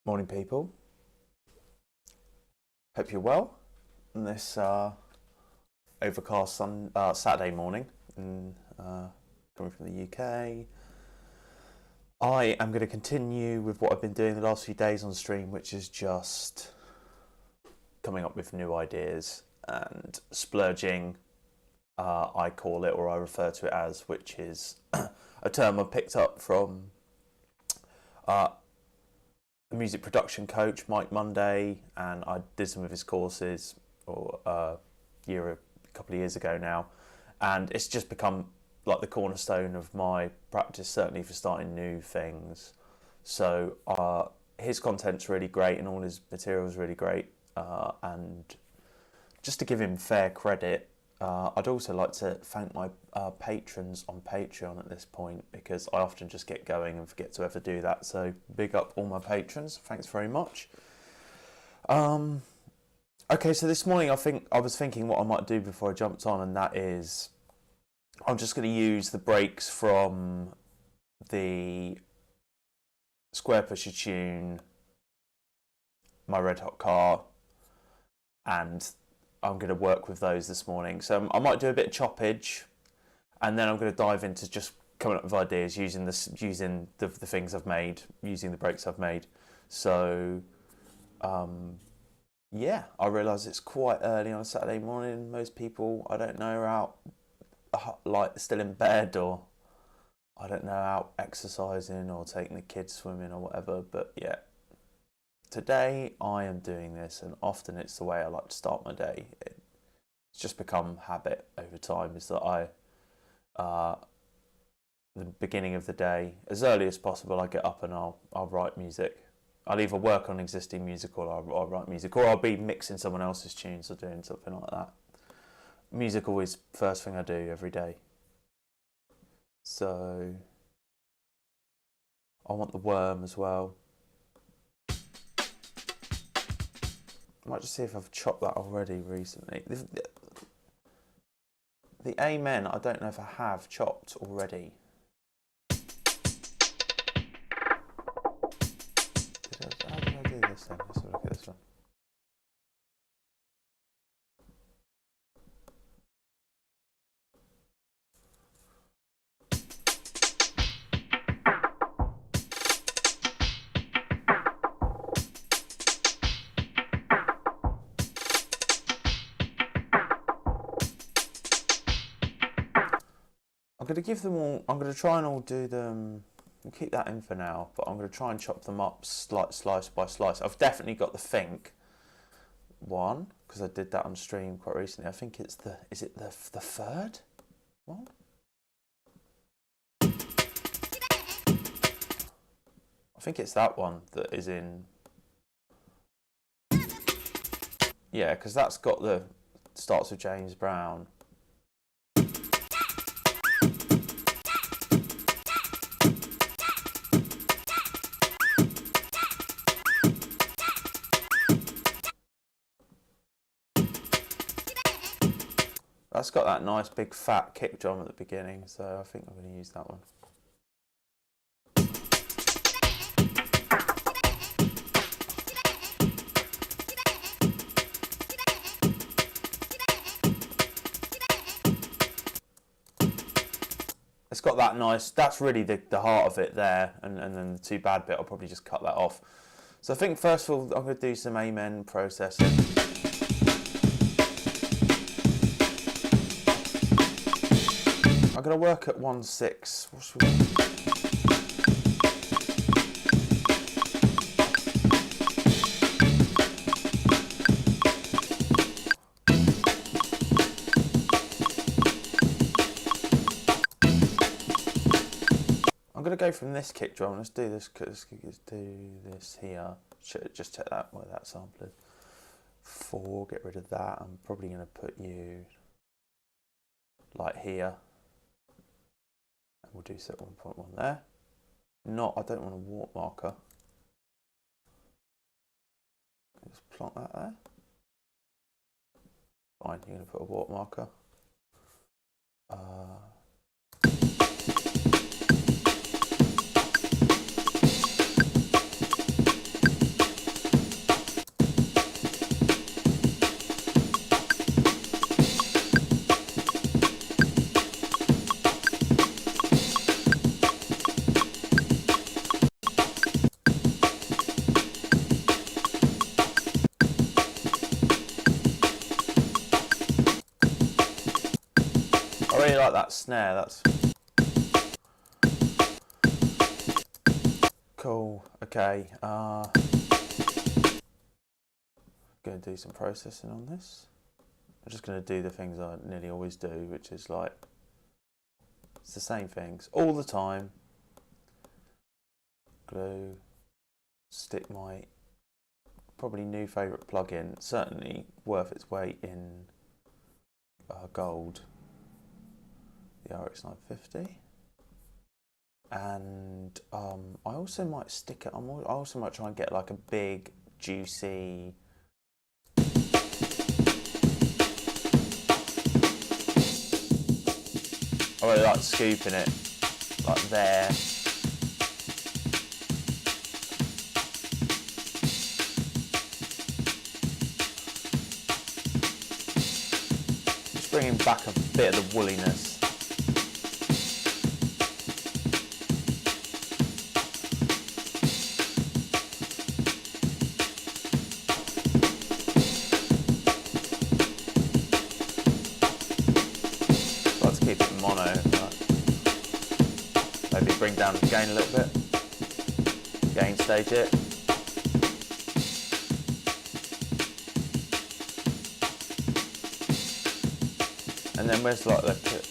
Morning, people. Hope you're well on this overcast Saturday morning coming from the UK. I am going to continue with what I've been doing the last few days on stream, which is just coming up with new ideas and splurging, I call it, or I refer to it as, which is a term I picked up from a music production coach, Mike Monday, and I did some of his courses a couple of years ago now, and it's just become like the cornerstone of my practice, certainly for starting new things. So his content's really great and all his material's really great, and just to give him fair credit, I'd also like to thank my patrons on Patreon at this point, because I often just get going and forget to ever do that. So big up all my patrons. Thanks very much. Okay, so this morning I was thinking what I might do before I jumped on, and that is I'm just going to use the breaks from the Square Pusher tune, My Red Hot Car, and I'm going to work with those this morning. So I might do a bit of choppage, and then I'm going to dive into just coming up with ideas using the things I've made, using the breaks I've made. So yeah, I realise it's quite early on a Saturday morning. Most people, I don't know, are out like still in bed, or I don't know, out exercising or taking the kids swimming or whatever. But yeah, today I am doing this, and often it's the way I like to start my day. It's just become habit over time, is that the beginning of the day, as early as possible, I get up and I'll write music. I'll either work on existing music, or I'll write music, or I'll be mixing someone else's tunes or doing something like that. Music always first thing I do every day. So I want the worm as well. I might just see if I've chopped that already recently. The amen, I don't know if I have chopped already. How did I do this then? Let's have a look at this one. I'm going to give them all, I'm going to try and all do them, we'll keep that in for now, but I'm going to try and chop them up slice by slice. I've definitely got the think one, because I did that on stream quite recently. I think it's is it the third one? I think it's that one that is in, yeah, because that's got the, starts with James Brown. That's got that nice big fat kick drum at the beginning, so I think I'm going to use that one. It's got that nice, that's really the heart of it there, and then the too bad bit, I'll probably just cut that off. So I think first of all, I'm going to do some amen processing. I'm going to work at 1/6. What should we do? I'm going to go from this kick drum. Let's do this. Let's do this here. Just check that where that sample is. 4. Get rid of that. I'm probably going to put you like here. And we'll do set 1.1 there. I don't want a warp marker. Just plonk that there. Fine, you're going to put a warp marker. really like that snare. That's cool. Okay. Going to do some processing on this. I'm just going to do the things I nearly always do, which is like, it's the same things all the time. Glue, stick my probably new favourite plugin, certainly worth its weight in gold, the RX 950. And I also might stick it, I also might try and get like a big, juicy, I really like scooping it like there. Just bringing back a bit of the woolliness. Let's keep it mono. Maybe bring down the gain a little bit. Gain stage it. And then where's like the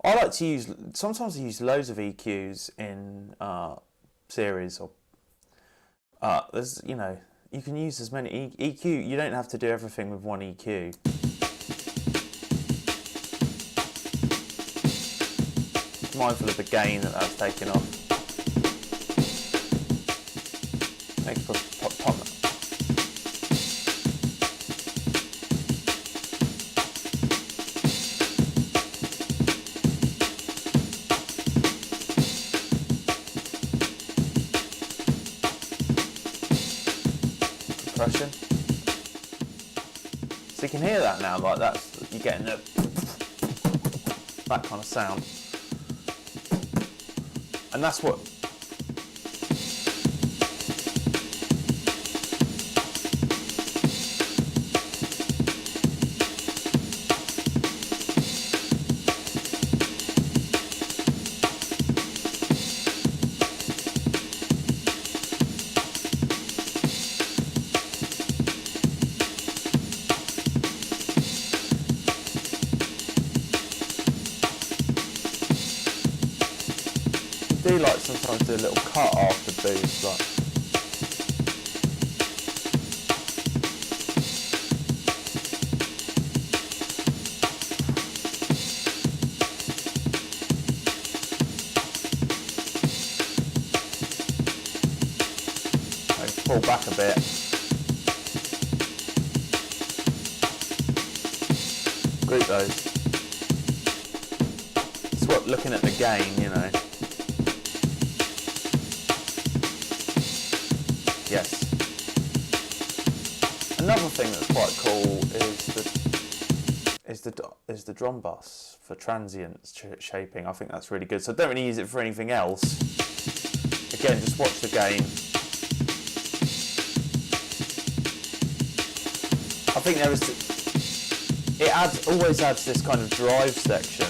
I like to use, sometimes I use loads of EQs in series, or there's, you know, you can use as many EQ, you don't have to do everything with one EQ. Mindful of the gain that's taken off. Make a pop. Compression. So you can hear that now, like that's, you're getting that kind of sound. And that's what do, like sometimes do a little cut after boost, like. Maybe pull back a bit. Group those. It's what, looking at the gain, you know. Yes. Another thing that's quite cool is the drum bus for transient shaping. I think that's really good. So I don't really use it for anything else. Again, just watch the gain. I think it always adds this kind of drive section.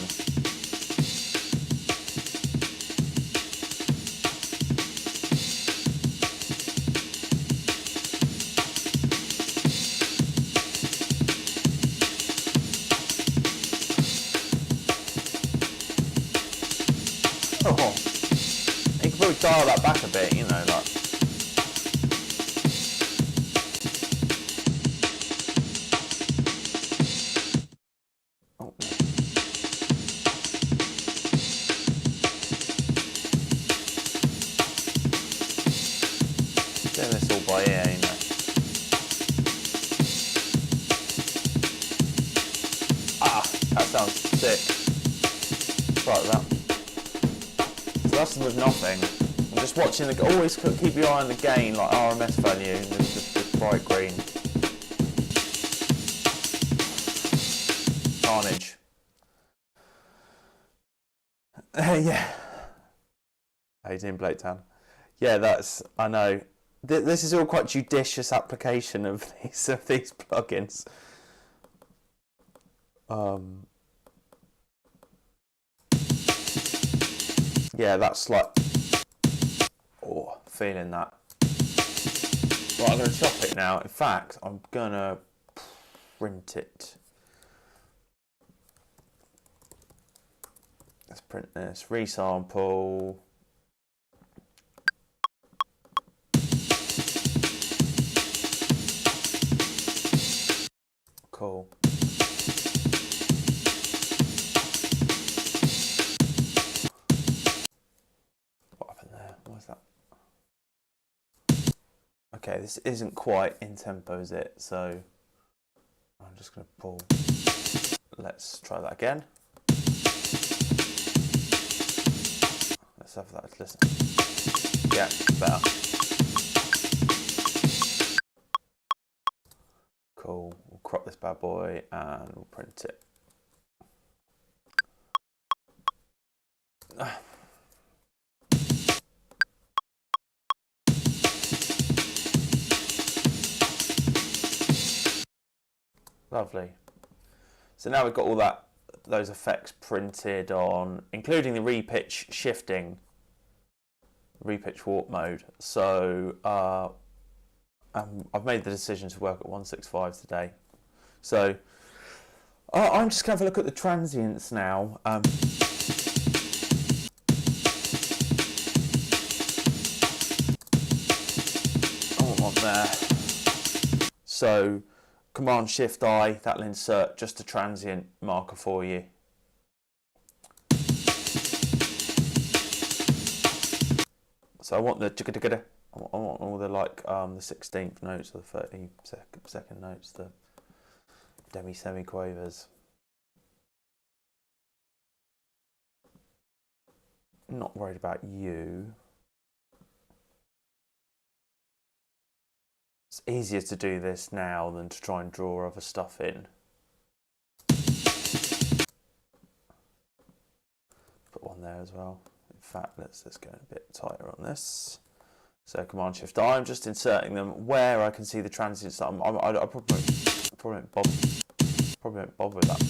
Oh, you can probably dial that back a bit, you know, like. Oh. Doing this all by ear, you know. Ah, that sounds sick. Like that. So that's with nothing. just watching the, always keep your eye on the gain, like RMS value, and the bright green. Carnage. Yeah. How you doing, Blaketown? Yeah, that's, I know. This is all quite judicious application of these plugins. Yeah, that's like, oh, feeling that. Right, I'm going to chop it now. In fact, I'm going to print it. Let's print this. Resample. Cool. What happened there? What was that? Okay, this isn't quite in tempo, is it? So I'm just going to pull. Let's try that again. Let's have that. Listen. Yeah, better. Cool. We'll crop this bad boy and we'll print it. Lovely. So now we've got all those effects printed on, including the repitch shifting, repitch warp mode. So I've made the decision to work at 165 today. So I'm just going to have a look at the transients now. On there. So Command-Shift-I, that'll insert just a transient marker for you. So I want the I want all the like the 16th notes or the 32nd notes, the semiquavers. Not worried about you. It's easier to do this now than to try and draw other stuff in. Put one there as well. In fact, let's go a bit tighter on this. So Command-Shift-I, I'm just inserting them where I can see the transients that I probably won't bother with that.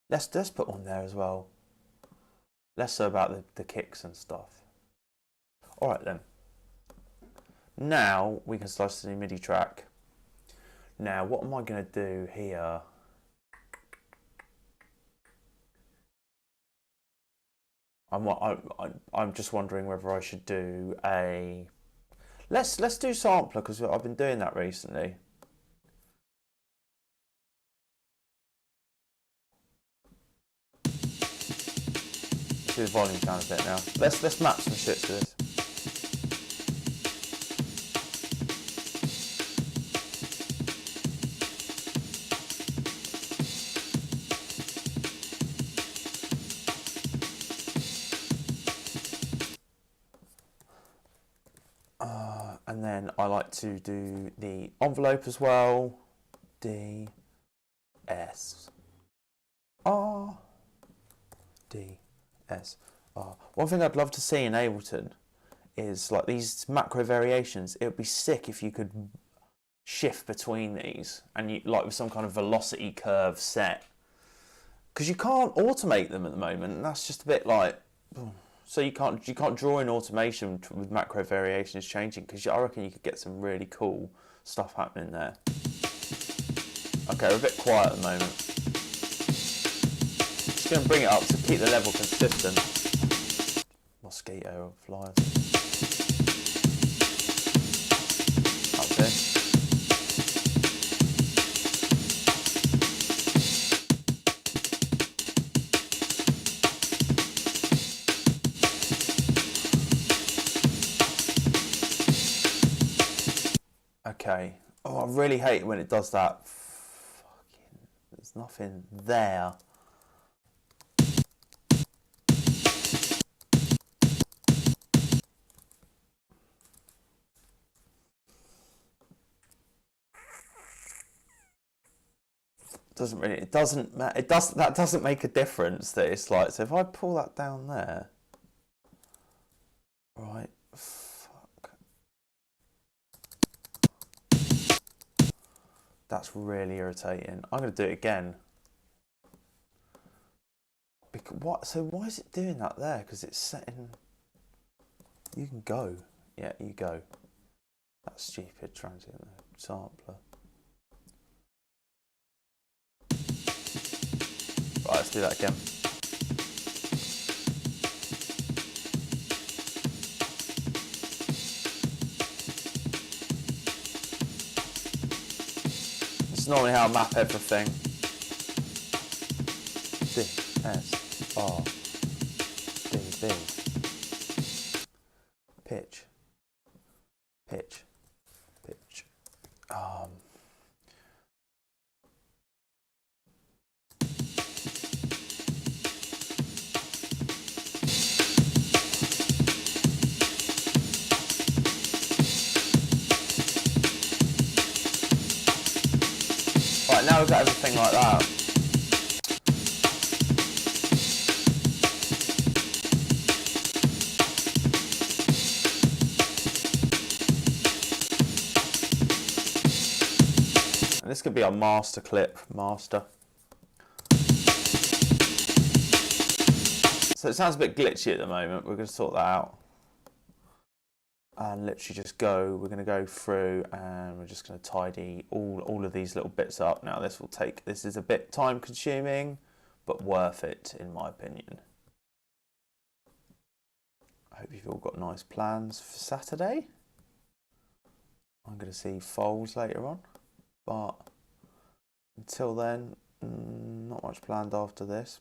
Let's put one there as well. Less so about the kicks and stuff. Alright then. Now we can slice the MIDI track. Now what am I going to do here? I'm just wondering whether I should do a... Let's do sampler, because I've been doing that recently. Let's do the volume down a bit now. Let's map some shit to this. And then I like to do the envelope as well. D, S, R, D, S, R. One thing I'd love to see in Ableton is like these macro variations. It would be sick if you could shift between these and you like with some kind of velocity curve set. Because you can't automate them at the moment, and that's just a bit like... So you can't draw in automation with macro variations changing, because I reckon you could get some really cool stuff happening there. Okay, we're a bit quiet at the moment. Just going to bring it up to keep the level consistent. Mosquito flies. That's it. Okay. Oh, I really hate when it does that. Fucking, there's nothing there. Doesn't really. It doesn't. It does. That doesn't make a difference. That it's like. So if I pull that down there, right? Fuck. That's really irritating. I'm gonna do it again. Because what? So why is it doing that there? Because it's setting. You can go. Yeah, you go. That's stupid. Transient sampler. Right, let's do that again. It's normally how I map everything. D, S, R, D, B. Pitch. Pitch. Pitch. Right, now we've got everything like that. And this could be our master clip, master. So it sounds a bit glitchy at the moment. We're going to sort that out. And literally just go, we're going to go through and we're just going to tidy all of these little bits up. Now this is a bit time consuming, but worth it in my opinion. I hope you've all got nice plans for Saturday. I'm going to see Foles later on, but until then, not much planned after this.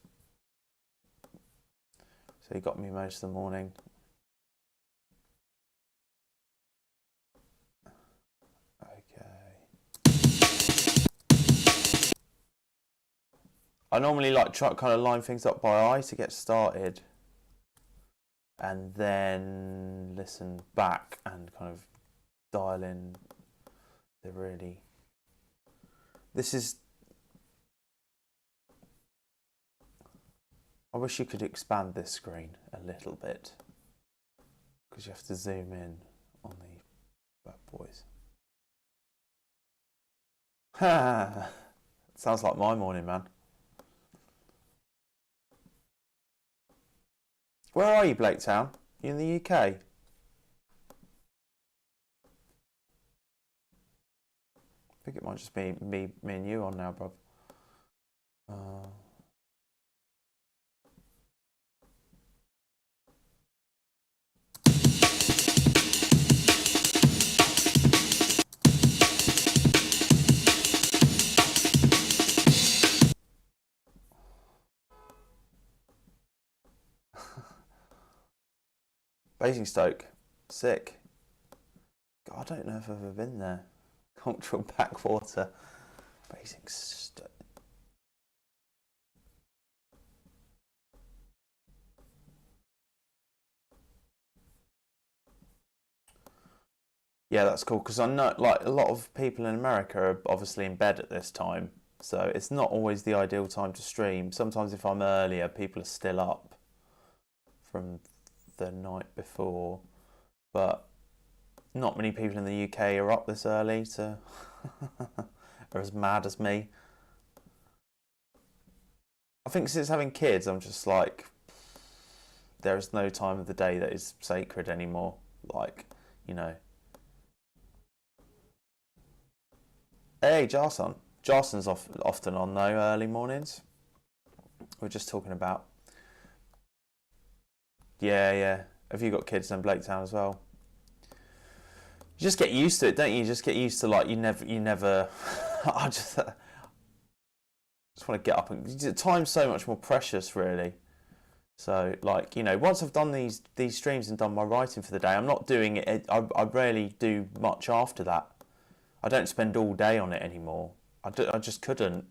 So you got me most of the morning. I normally like try kind of line things up by eye to get started, and then listen back and kind of dial in the really. This is. I wish you could expand this screen a little bit, because you have to zoom in on the bad boys. Ha! Sounds like my morning, man. Where are you, Blaketown? You in the UK? I think it might just be me and you on now, bruv. Basingstoke, sick. God, I don't know if I've ever been there. Cultural backwater, Basingstoke. Yeah, that's cool, because I know like a lot of people in America are obviously in bed at this time, so it's not always the ideal time to stream. Sometimes if I'm earlier, people are still up from the night before, but not many people in the UK are up this early, so are as mad as me. I think since having kids, I'm just like, there is no time of the day that is sacred anymore. Like, you know. Hey, Jarson. Jarson's often on though, early mornings. We're just talking about. Yeah. Have you got kids in Blaketown as well? You just get used to it, don't you? You just get used to like you never. I just want to get up and time's so much more precious, really. So like, you know, once I've done these streams and done my writing for the day, I'm not doing it. I rarely do much after that. I don't spend all day on it anymore. I just couldn't.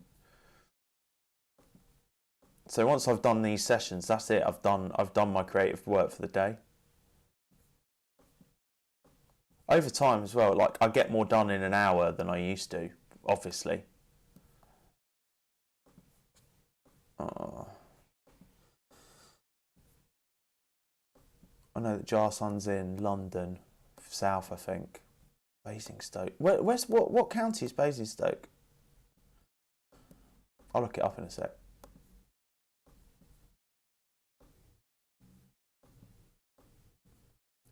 So once I've done these sessions, that's it. I've done my creative work for the day. Over time as well, like I get more done in an hour than I used to, obviously. Oh. I know that Jarson's in London, south, I think. Basingstoke. What county is Basingstoke? I'll look it up in a sec.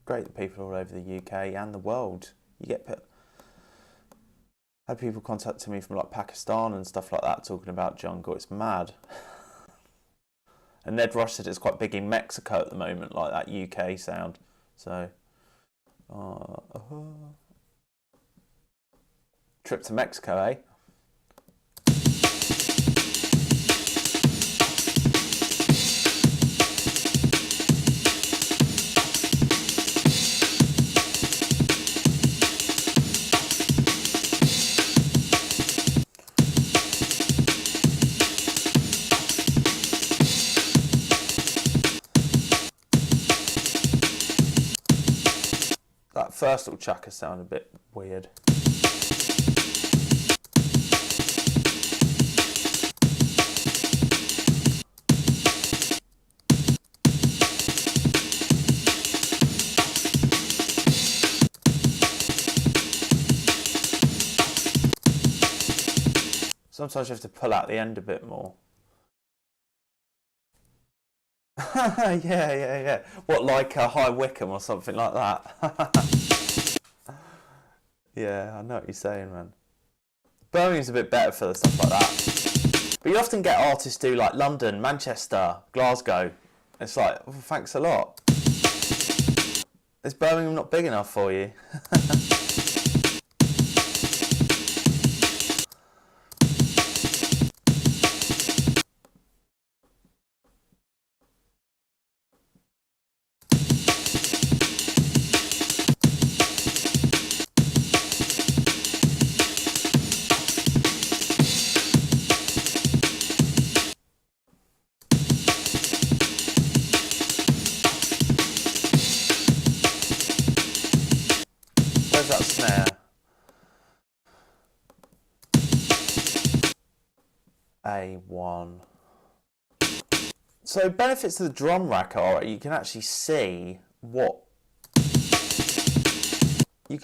Great that people all over the UK and the world. You get had people contacting me from like Pakistan and stuff like that talking about jungle. It's mad. And Ned Rush said it's quite big in Mexico at the moment, like that UK sound. So, trip to Mexico, eh? That first little chakra sound a bit weird. Sometimes you have to pull out the end a bit more. yeah. What, like a High Wycombe or something like that? Yeah, I know what you're saying, man. Birmingham's a bit better for the stuff like that. But you often get artists do like London, Manchester, Glasgow. It's like, oh, thanks a lot. Is Birmingham not big enough for you? Where's that snare? A1. So benefits of the drum rack are you can actually see what you're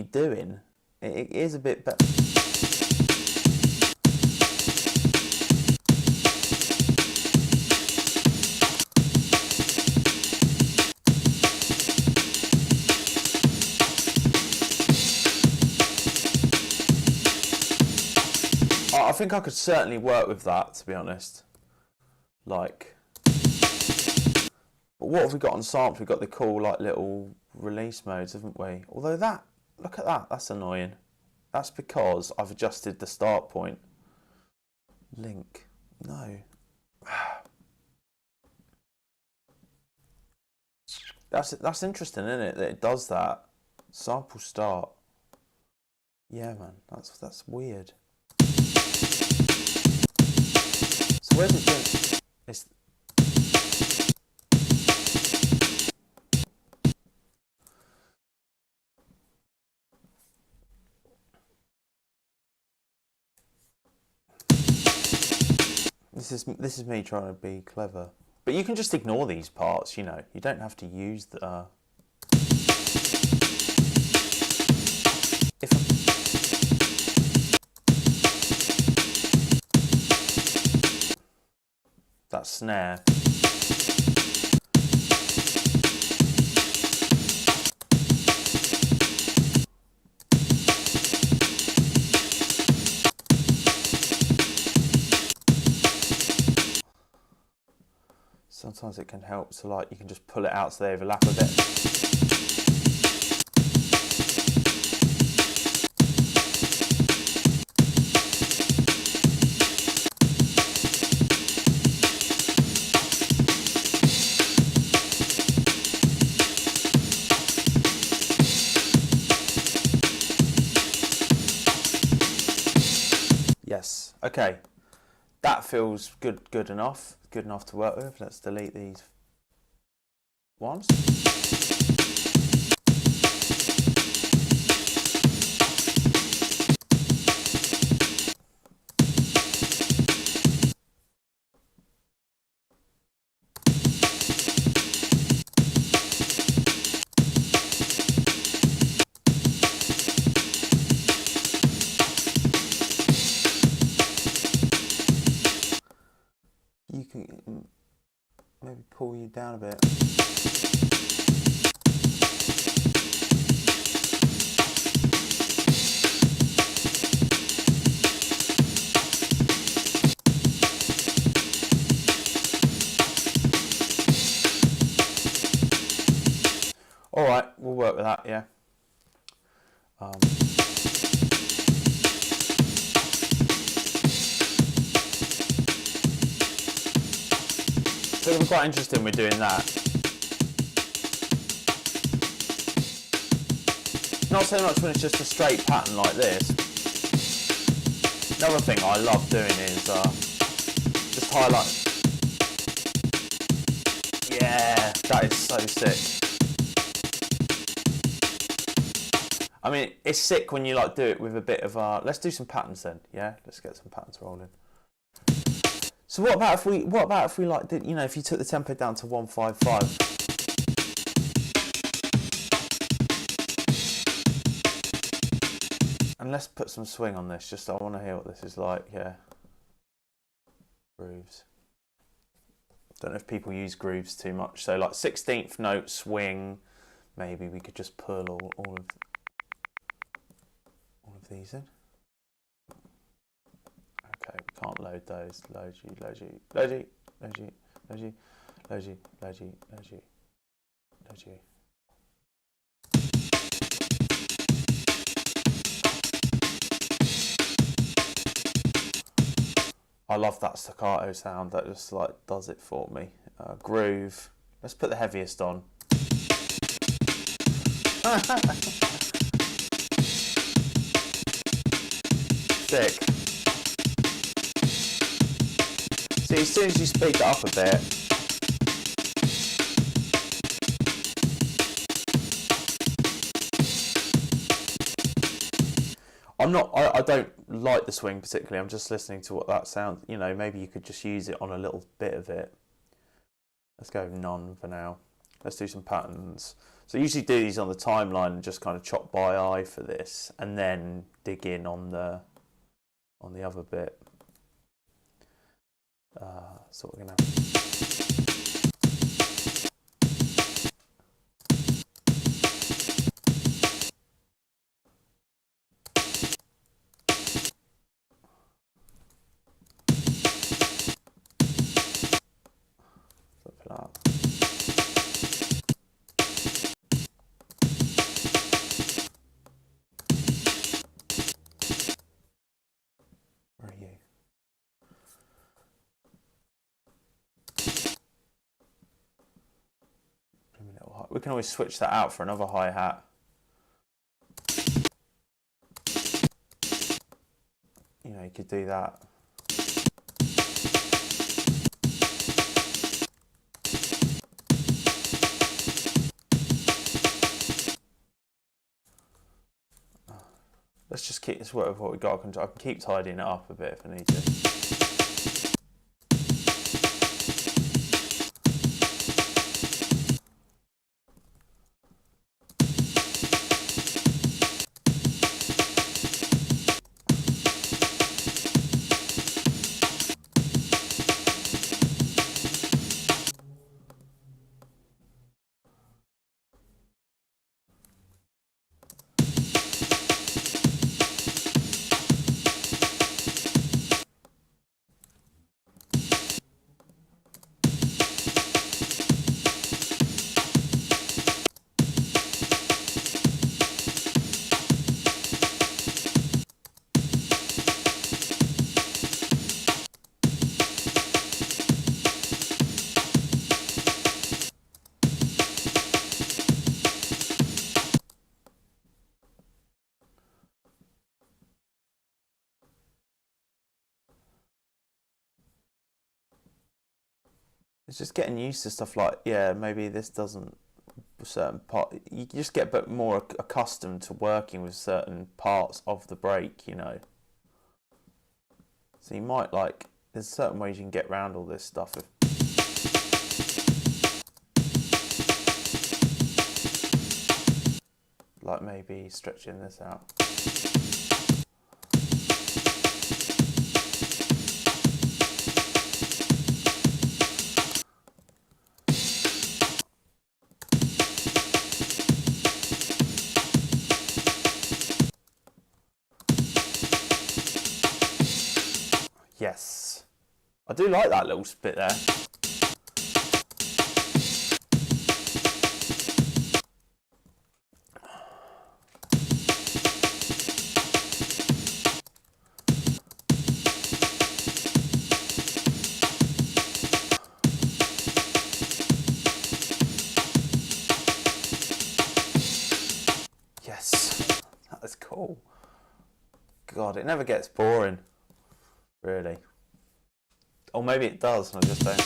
doing. It is a bit better. I think I could certainly work with that, to be honest. Like, but what have we got on samples? We've got the cool, like, little release modes, haven't we? Although that, look at that, that's annoying. That's because I've adjusted the start point. Link, no. That's interesting, isn't it? That it does that. Sample start. Yeah, man, that's weird. So where's it doing? It's this is me trying to be clever. But you can just ignore these parts, you know. You don't have to use the that snare. Sometimes it can help, so like you can just pull it out so they overlap a bit. Yes, okay. That feels good enough. Good enough to work with. Let's delete these ones. maybe pull you down a bit. All right, we'll work with that, yeah. So it'll be quite interesting we're doing that. Not so much when it's just a straight pattern like this. Another thing I love doing is just highlight. Yeah, that is so sick. I mean, it's sick when you like do it with a bit of let's do some patterns then. Yeah, let's get some patterns rolling. So what about if we like did, you know, if you took the tempo down to 155? And let's put some swing on this. Just I want to hear what this is like. Yeah. Grooves. Don't know if people use grooves too much. So like 16th note swing. Maybe we could just pull all of these in. Okay, we can't load those. Load you, load you, load you, load you, load you, load you, load you, load you, load you. I love that staccato sound. That just like does it for me. Groove. Let's put the heaviest on. Sick. See, as soon as you speed it up a bit, I don't like the swing particularly. I'm just listening to what that sounds. You know, maybe you could just use it on a little bit of it. Let's go none for now. Let's do some patterns. So I usually do these on the timeline and just kind of chop by eye for this, and then dig in on the other bit. So we're gonna. Flip it up. Where are you? We can always switch that out for another hi-hat. You know, you could do that. Let's just keep this work with what we got. I can keep tidying it up a bit if I need to. It's just getting used to stuff like, yeah, maybe this doesn't, certain part, you just get a bit more accustomed to working with certain parts of the break, you know. So you might like, there's certain ways you can get around all this stuff. Like maybe stretching this out. I do like that little bit there. Yes, that is cool. God, it never gets boring, really. Or maybe it does, and I just don't.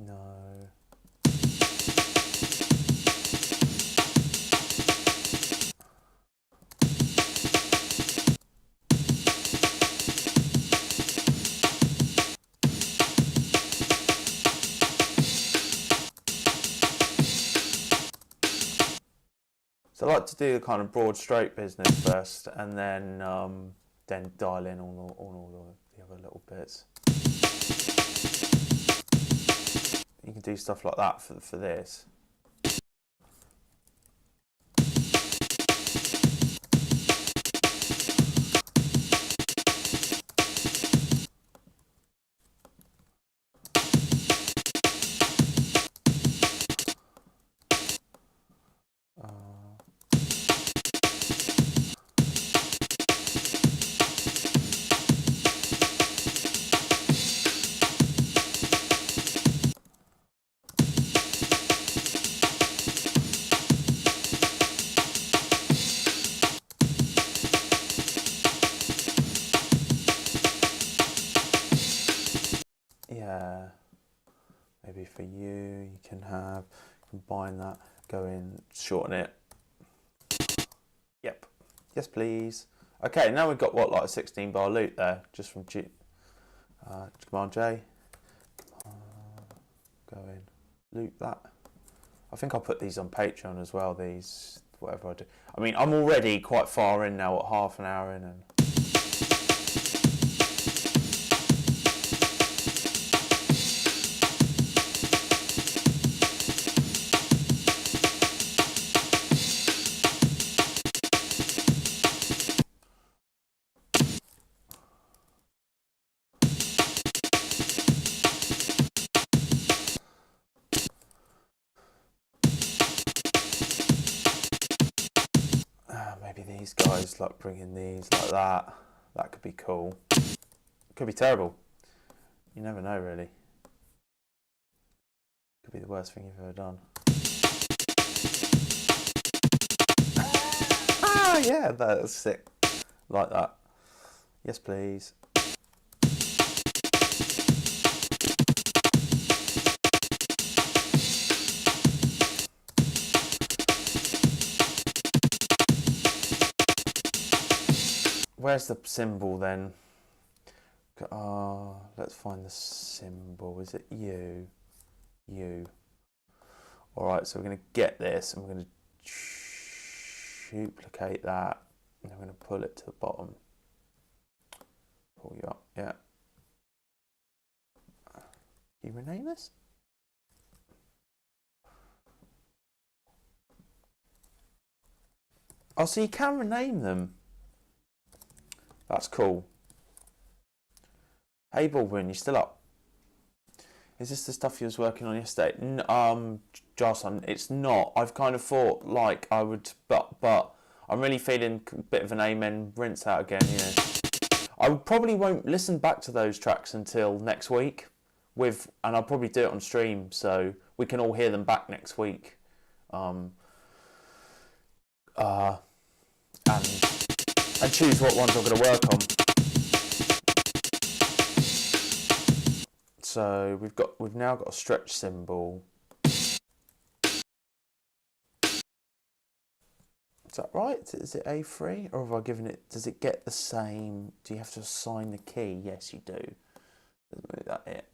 No. So I like to do the kind of broad stroke business first, and then dial in on all the other little bits. You can do stuff like that for this. Yeah, maybe for you can combine that, go in, shorten it. Yep, yes please. Okay, now we've got what, like a 16 bar loop there, just from Command J, go in, loop that. I think I'll put these on Patreon as well, these, whatever I do. I mean, I'm already quite far in now, what, half an hour in, and maybe these guys, like bringing these like that. That could be cool. Could be terrible. You never know, really. Could be the worst thing you've ever done. Ah, yeah, that's sick. Like that. Yes, please. Where's the symbol then? Let's find the symbol. Is it U? U. Alright, so we're going to get this and we're going to duplicate that. And I'm going to pull it to the bottom. Pull you up, yeah. Can you rename this? Oh, so you can rename them. That's cool. Hey Baldwin, you still up? Is this the stuff you was working on yesterday? Jocelyn, it's not. I've kind of thought like I would, but I'm really feeling a bit of an amen rinse out again. Yeah, I probably won't listen back to those tracks until next week, and I'll probably do it on stream so we can all hear them back next week. And choose what ones I'm going to work on. So we've now got a stretch symbol. Is that right? Is it A3, or have I given it? Does it get the same? Do you have to assign the key? Yes, you do. Is that it?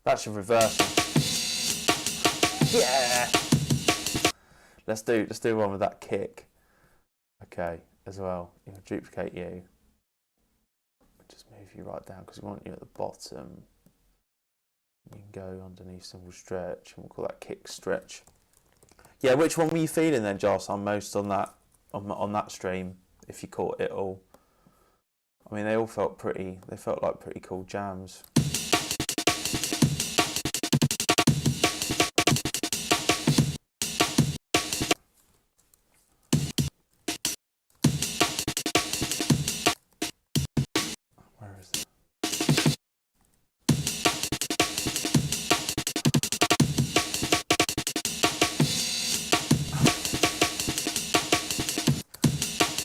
That should reverse them. Yeah! Let's do one with that kick. Okay, as well. You know, duplicate you. Just move you right down because we want you at the bottom. You can go underneath simple stretch, and we'll call that kick stretch. Yeah, which one were you feeling then, Joss? I'm most on that stream. If you caught it all, I mean, they all felt pretty. They felt like pretty cool jams. Where is it?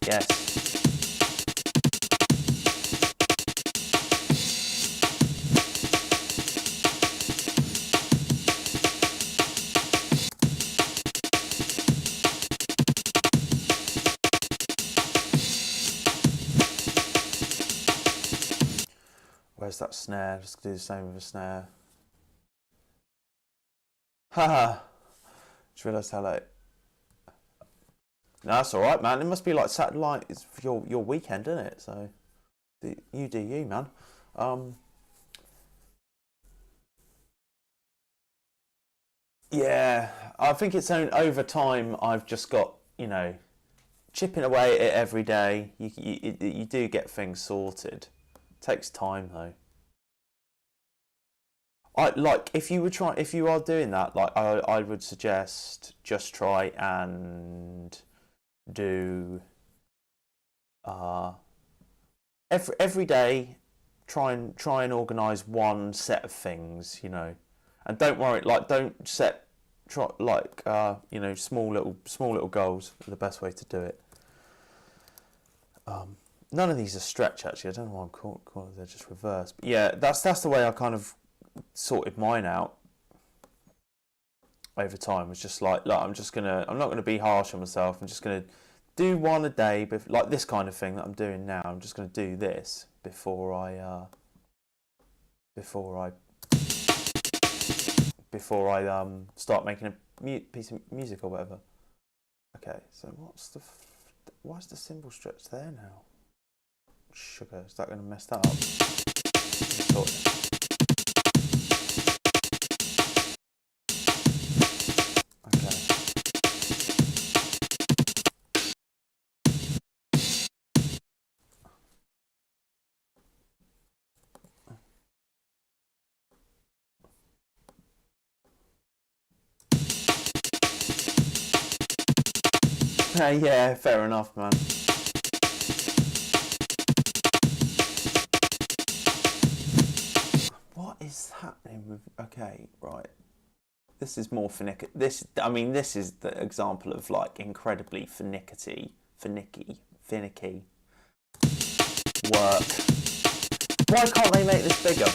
Yes. Where's that snare? Just do the same with a snare. Haha. Just realised how late. No, that's all right, man. It must be like satellite. It's your weekend, isn't it? So you do you, man. Yeah, I think it's over time. I've just got, you know, chipping away at it every day. You do get things sorted. Takes time though. I like if you are doing that, like I would suggest just try and do every day. Try and organize one set of things, you know, and don't worry. Like don't set you know, small little goals are the best way to do it. None of these are stretch actually. I don't know why I'm calling they're just reverse. But yeah, that's the way I kind of sorted mine out over time. Was just like I'm not gonna be harsh on myself. I'm just gonna do one a day, but like this kind of thing that I'm doing now. I'm just gonna do this before I start making a piece of music or whatever. Okay, so why is the cymbal stretch there now? Sugar, is that going to mess that up? Okay. Yeah, fair enough, man. What is happening with? Okay, right. This is more finicky. This is the example of like incredibly finicky work. Why can't they make this bigger?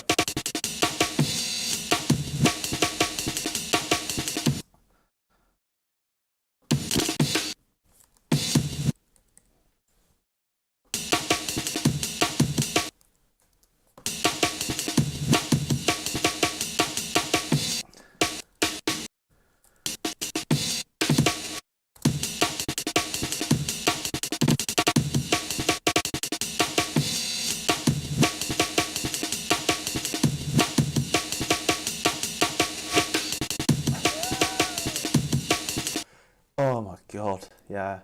Oh my god, yeah.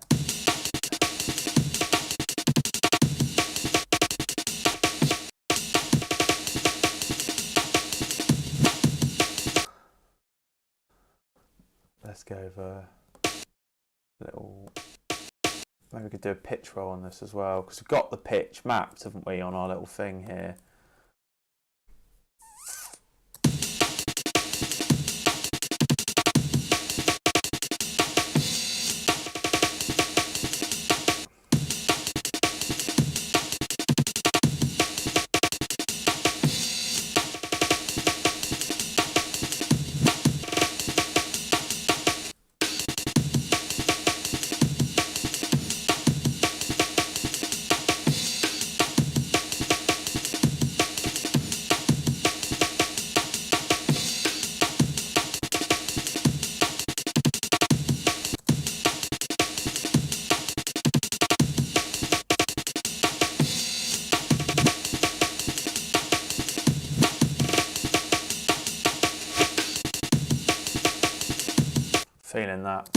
Let's go over little. Maybe we could do a pitch roll on this as well, because we've got the pitch mapped, haven't we, on our little thing here. playing that.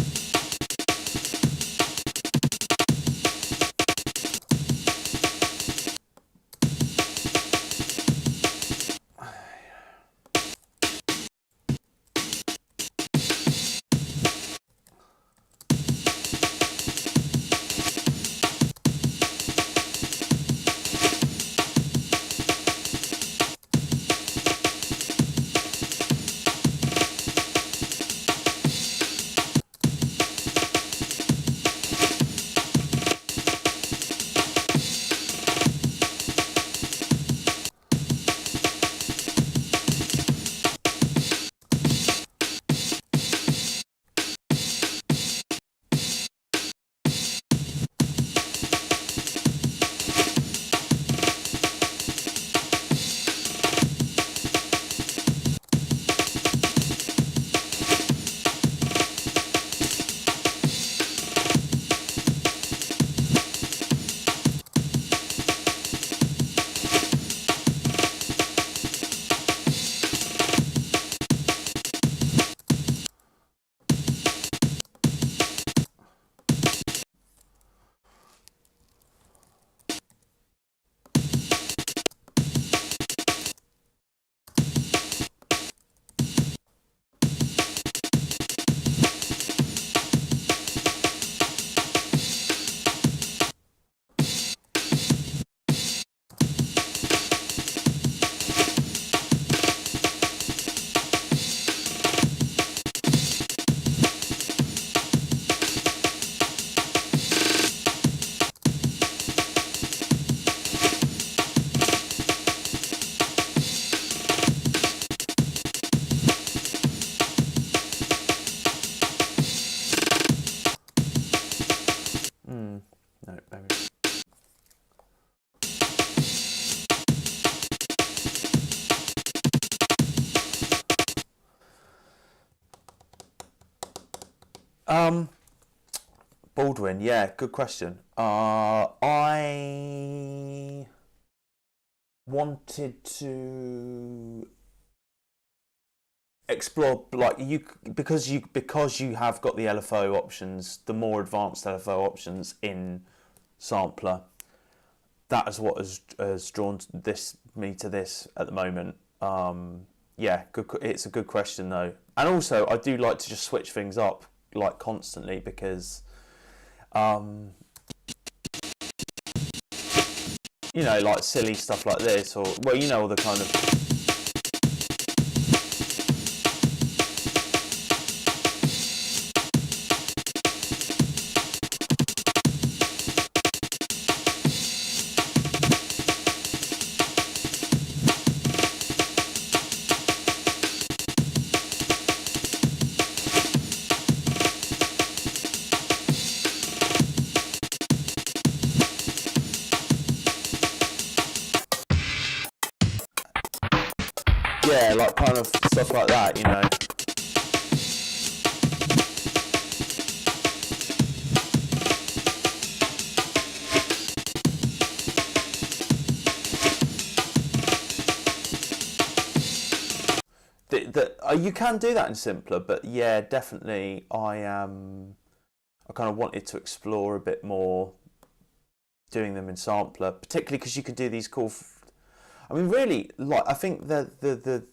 No, maybe. Baldwin, yeah, good question. I wanted to explore, like, because you have got the LFO options, the more advanced LFO options in sampler. That is what has drawn me to this at the moment. Yeah, good. It's a good question though, and also I do like to just switch things up like constantly because, you know, like silly stuff like this, or well, you know, all the kind of. Yeah, like kind of stuff like that, you know. You can do that in simpler, but yeah, definitely I kind of wanted to explore a bit more doing them in sampler, particularly because you can do these cool. I mean, really, like I think the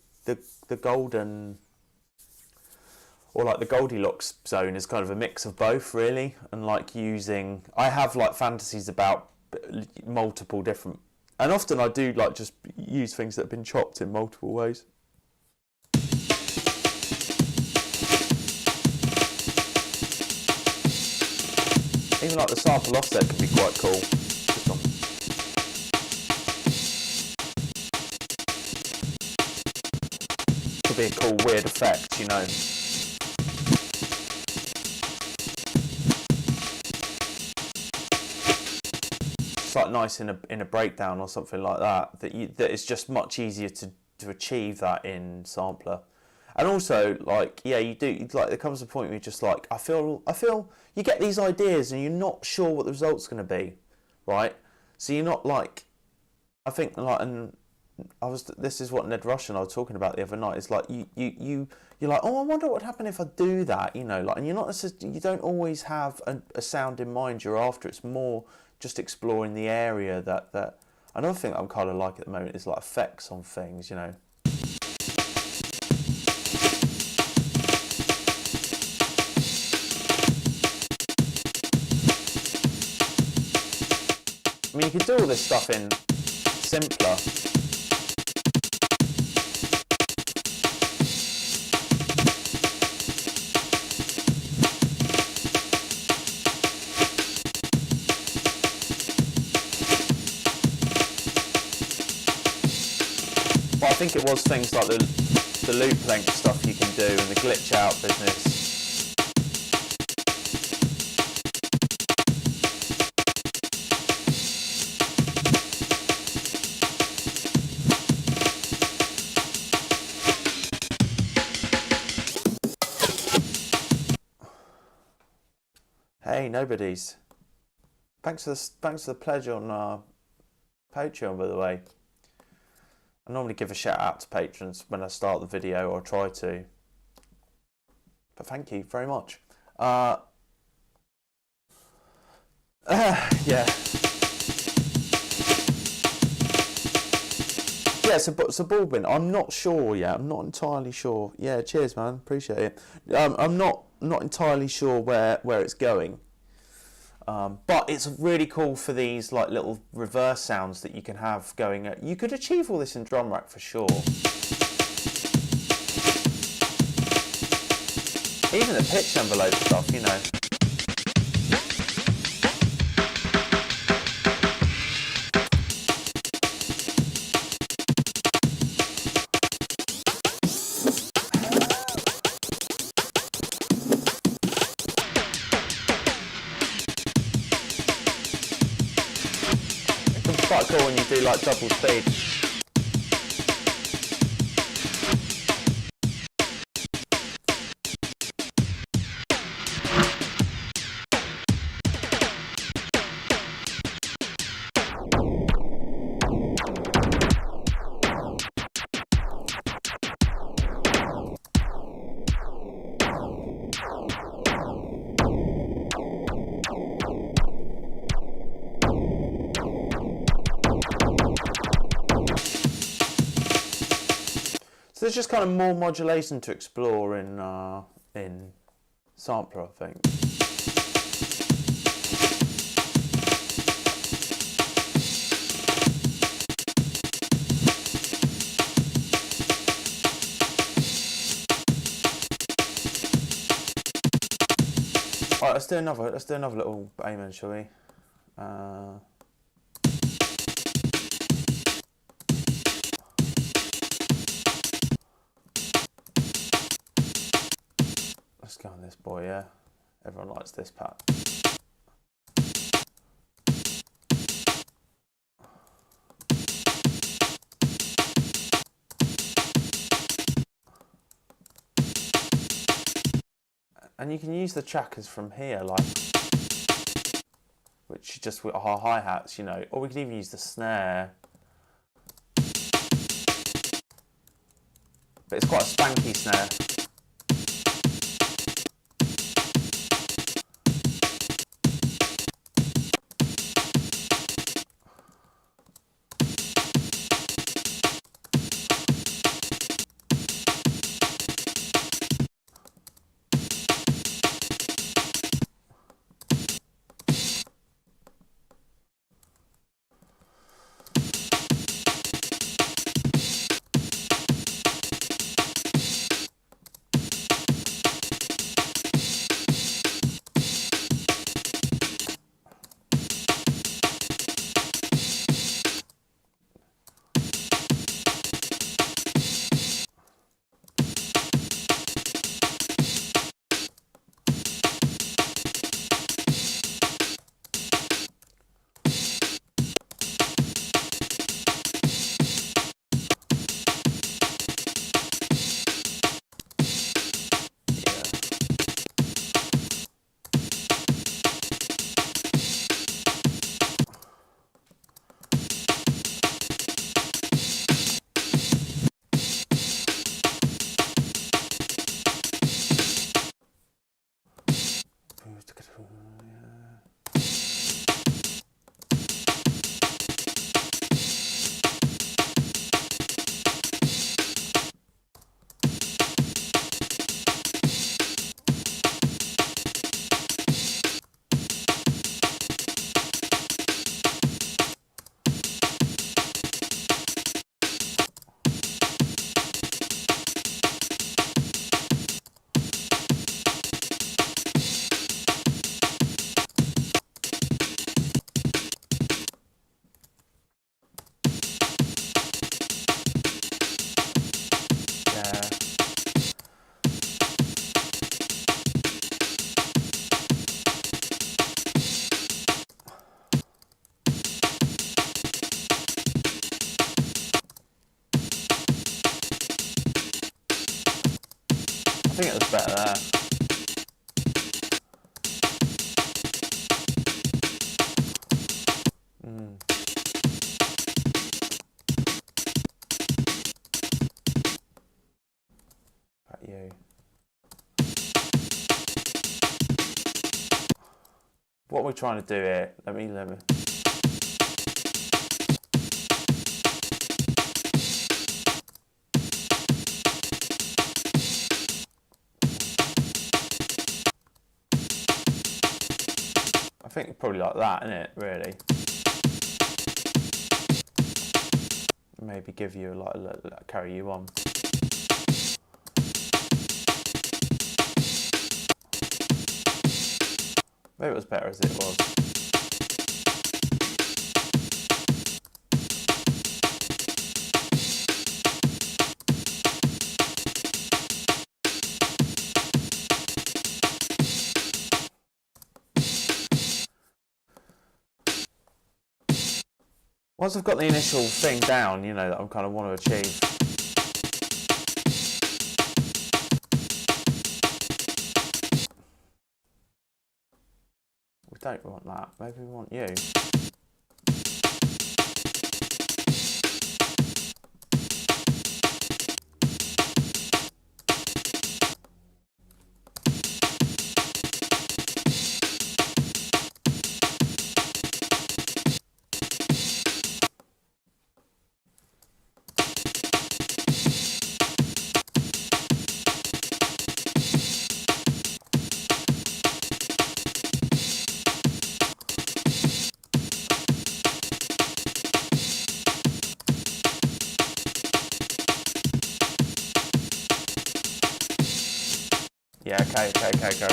golden, or like the Goldilocks zone is kind of a mix of both, really, and like using. I have like fantasies about multiple different, and often I do like just use things that have been chopped in multiple ways. Even like the sample offset can be quite cool. Could be a cool weird effect, you know. It's like nice in a breakdown or something like that. That it's just much easier to achieve that in sampler. And also, like, yeah, you do, like, there comes a point where you're just like, I feel, you get these ideas and you're not sure what the result's going to be, right? So you're not like, I think, like, and This is what Ned Rush and I were talking about the other night. It's like you're like, oh, I wonder what would happen if I do that, you know, like, and you're not necessarily, you don't always have a sound in mind you're after. It's more just exploring the area that. Another thing I'm kind of like at the moment is like effects on things, you know. I mean, you could do all this stuff in simpler. But I think it was things like the loop length stuff you can do and the glitch out business. Hey, nobodies. Thanks for the pledge on Patreon, by the way. I normally give a shout out to patrons when I start the video, or try to. But thank you very much. Yeah. Yeah, so Baldwin, I'm not sure yet. I'm not entirely sure. Yeah, cheers, man. Appreciate it. I'm not entirely sure where it's going. But it's really cool for these like little reverse sounds that you can have going. You could achieve all this in drum rack for sure. Even the pitch envelope stuff, you know. It's quite cool when you do like double speed. So there's just kind of more modulation to explore in sampler, I think. All right, let's do another little amen, shall we? Let's go on this boy, yeah? Everyone likes this part. And you can use the trackers from here, like, which just with our hi-hats, you know, or we could even use the snare. But it's quite a spanky snare. think it was better there. About you. What we're trying to do here, let me. I think probably like that, isn't it, really? Maybe give you like carry you on. Maybe it was better as it was. Once I've got the initial thing down, you know, that I kind of want to achieve. We don't want that. Maybe we want you. Yeah, okay, go.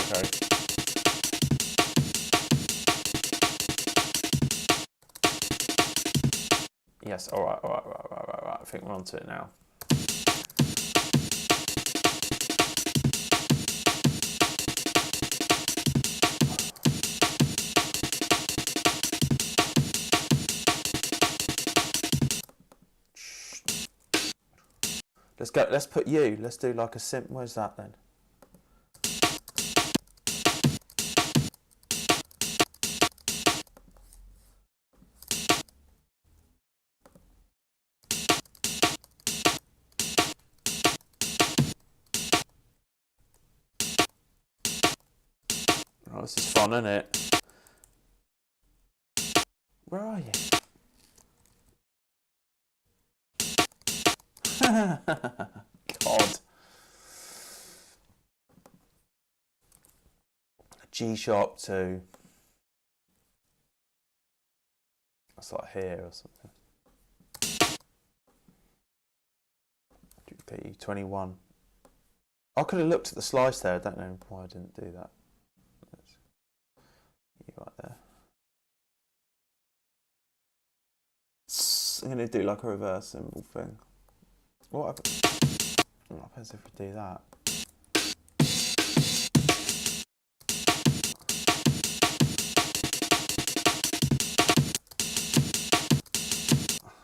Yes, alright. I think we're onto it now. Let's go, let's put you, let's do like a where's that then? Oh, this is fun, isn't it? Where are you? God. G sharp 2. That's like here or something. Duplicate 21. I could have looked at the slice there. I don't know why I didn't do that. You right there. I'm going to do like a reverse symbol thing. What happens if we do that?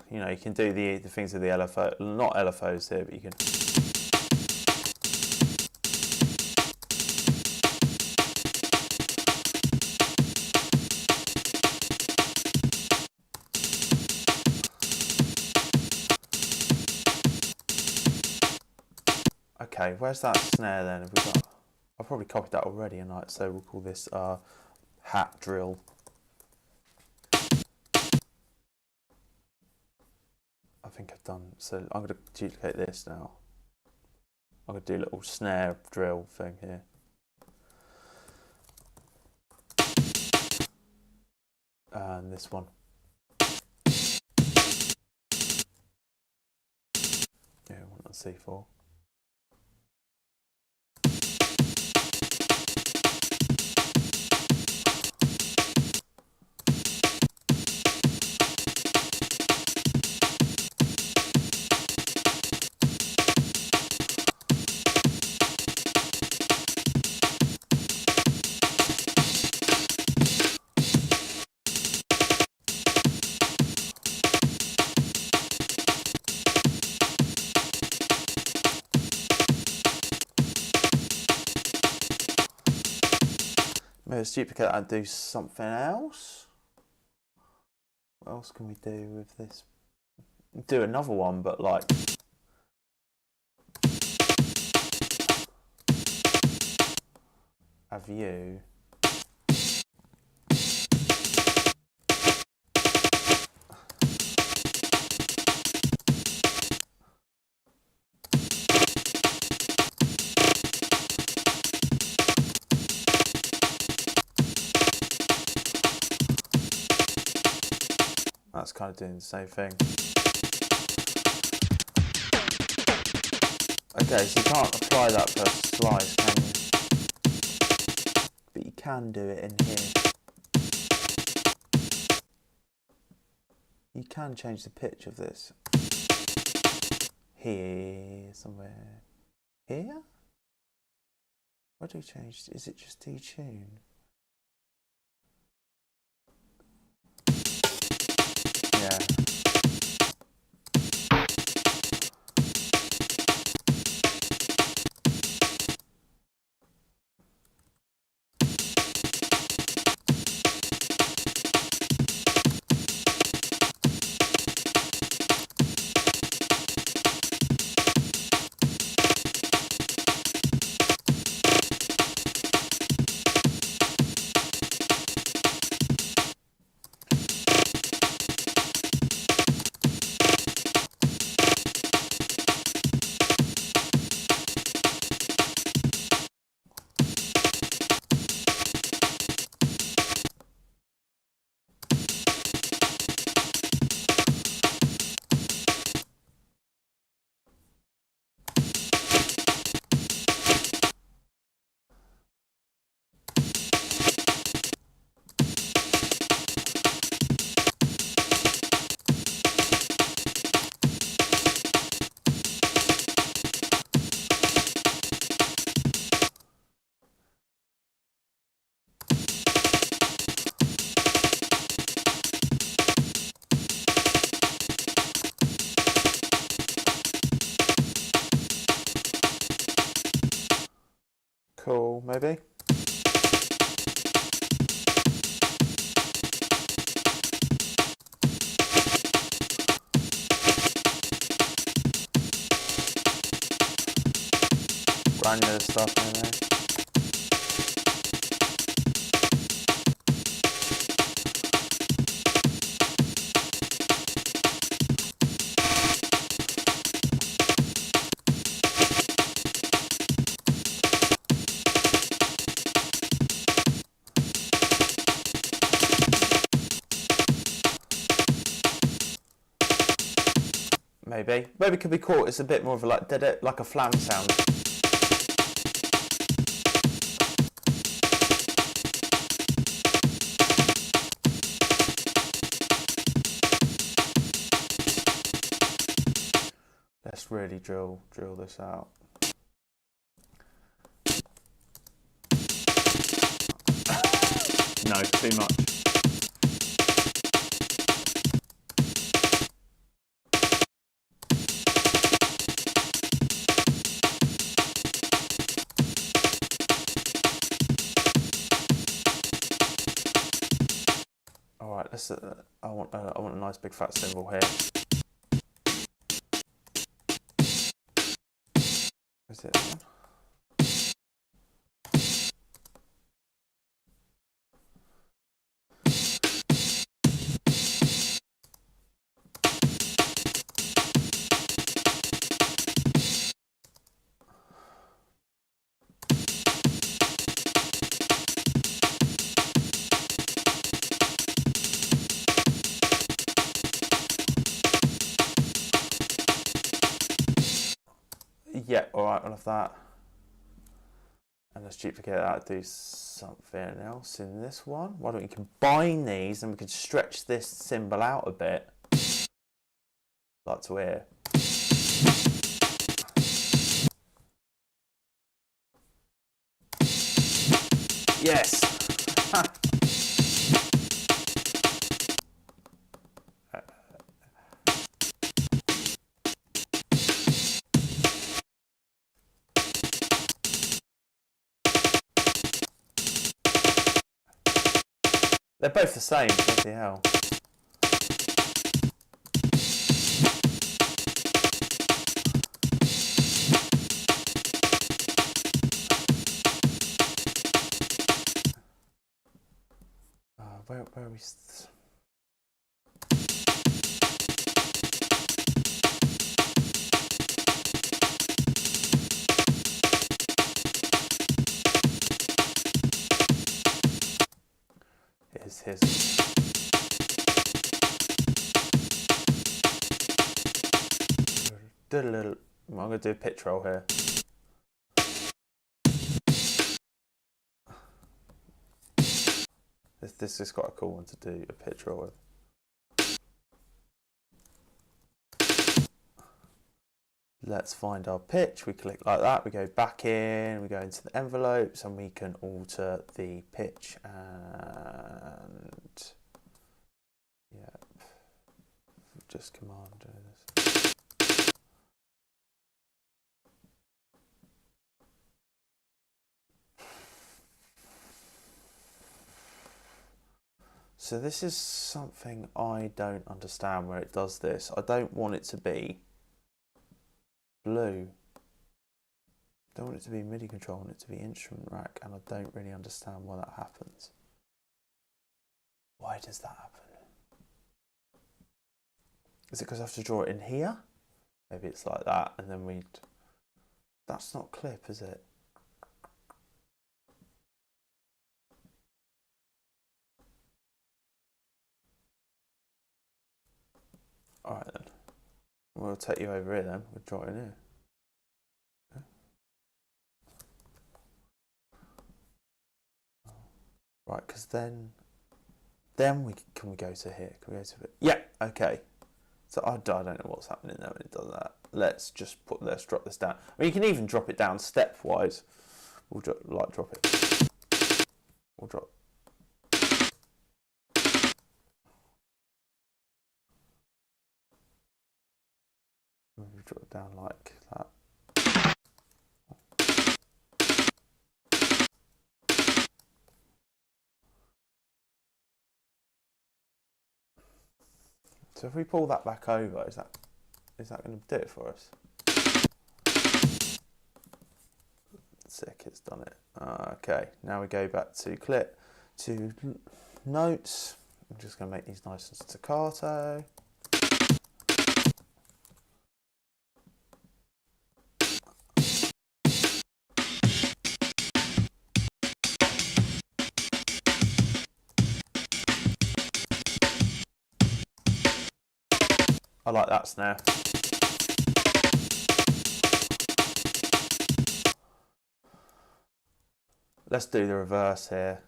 You know, you can do the things with the LFO, not LFOs here, but you can. Okay, where's that snare then? Have we got? I've probably copied that already, and so we'll call this hat drill. I think I've done. So I'm going to duplicate this now. I'm going to do a little snare drill thing here. And this one. Yeah, I want on C4. let's duplicate that and do something else. What else can we do with this? Do another one, but like a view. That's kind of doing the same thing. Okay, so you can't apply that per slice, can you? But you can do it in here. You can change the pitch of this. Here, somewhere. Here? What do we change? Is it just detune? Yeah. Cool, maybe. Granular stuff in there. Maybe it could be cool. It's a bit more of a like a flam sound. Let's really drill this out. No, too much. All right, let's. I want a nice big fat cymbal here. Is it that one? Yeah, alright, I'll have that. And let's duplicate that, do something else in this one. Why don't we combine these and we can stretch this cymbal out a bit. Like to here. Yes! They're both the same, bloody hell. Where are we? Here's. I'm going to do a pitch roll here. This is quite a cool one to do a pitch roll with. Let's find our pitch. We click like that. We go back in. We go into the envelopes, and we can alter the pitch. And yep, just command do this. So this is something I don't understand where it does this. I don't want it to be blue. I don't want it to be MIDI control, I want it to be instrument rack, and I don't really understand why that happens. Why does that happen? Is it because I have to draw it in here? Maybe it's like that, and then we'd... That's not clip, is it? Alright then. We'll take you over here then. We'll draw it in here. Okay. Right, because then we can we go to here? Can we go to it? Yeah, okay. So I don't know what's happening there when it does that. Let's drop this down. I mean, you can even drop it down stepwise. We'll drop it. We'll drop. We'll drop it down like that. So if we pull that back over, is that going to do it for us? Sick, it's done it. Okay, now we go back to clip, to notes. I'm just going to make these nice and staccato. I like that snare. Let's do the reverse here.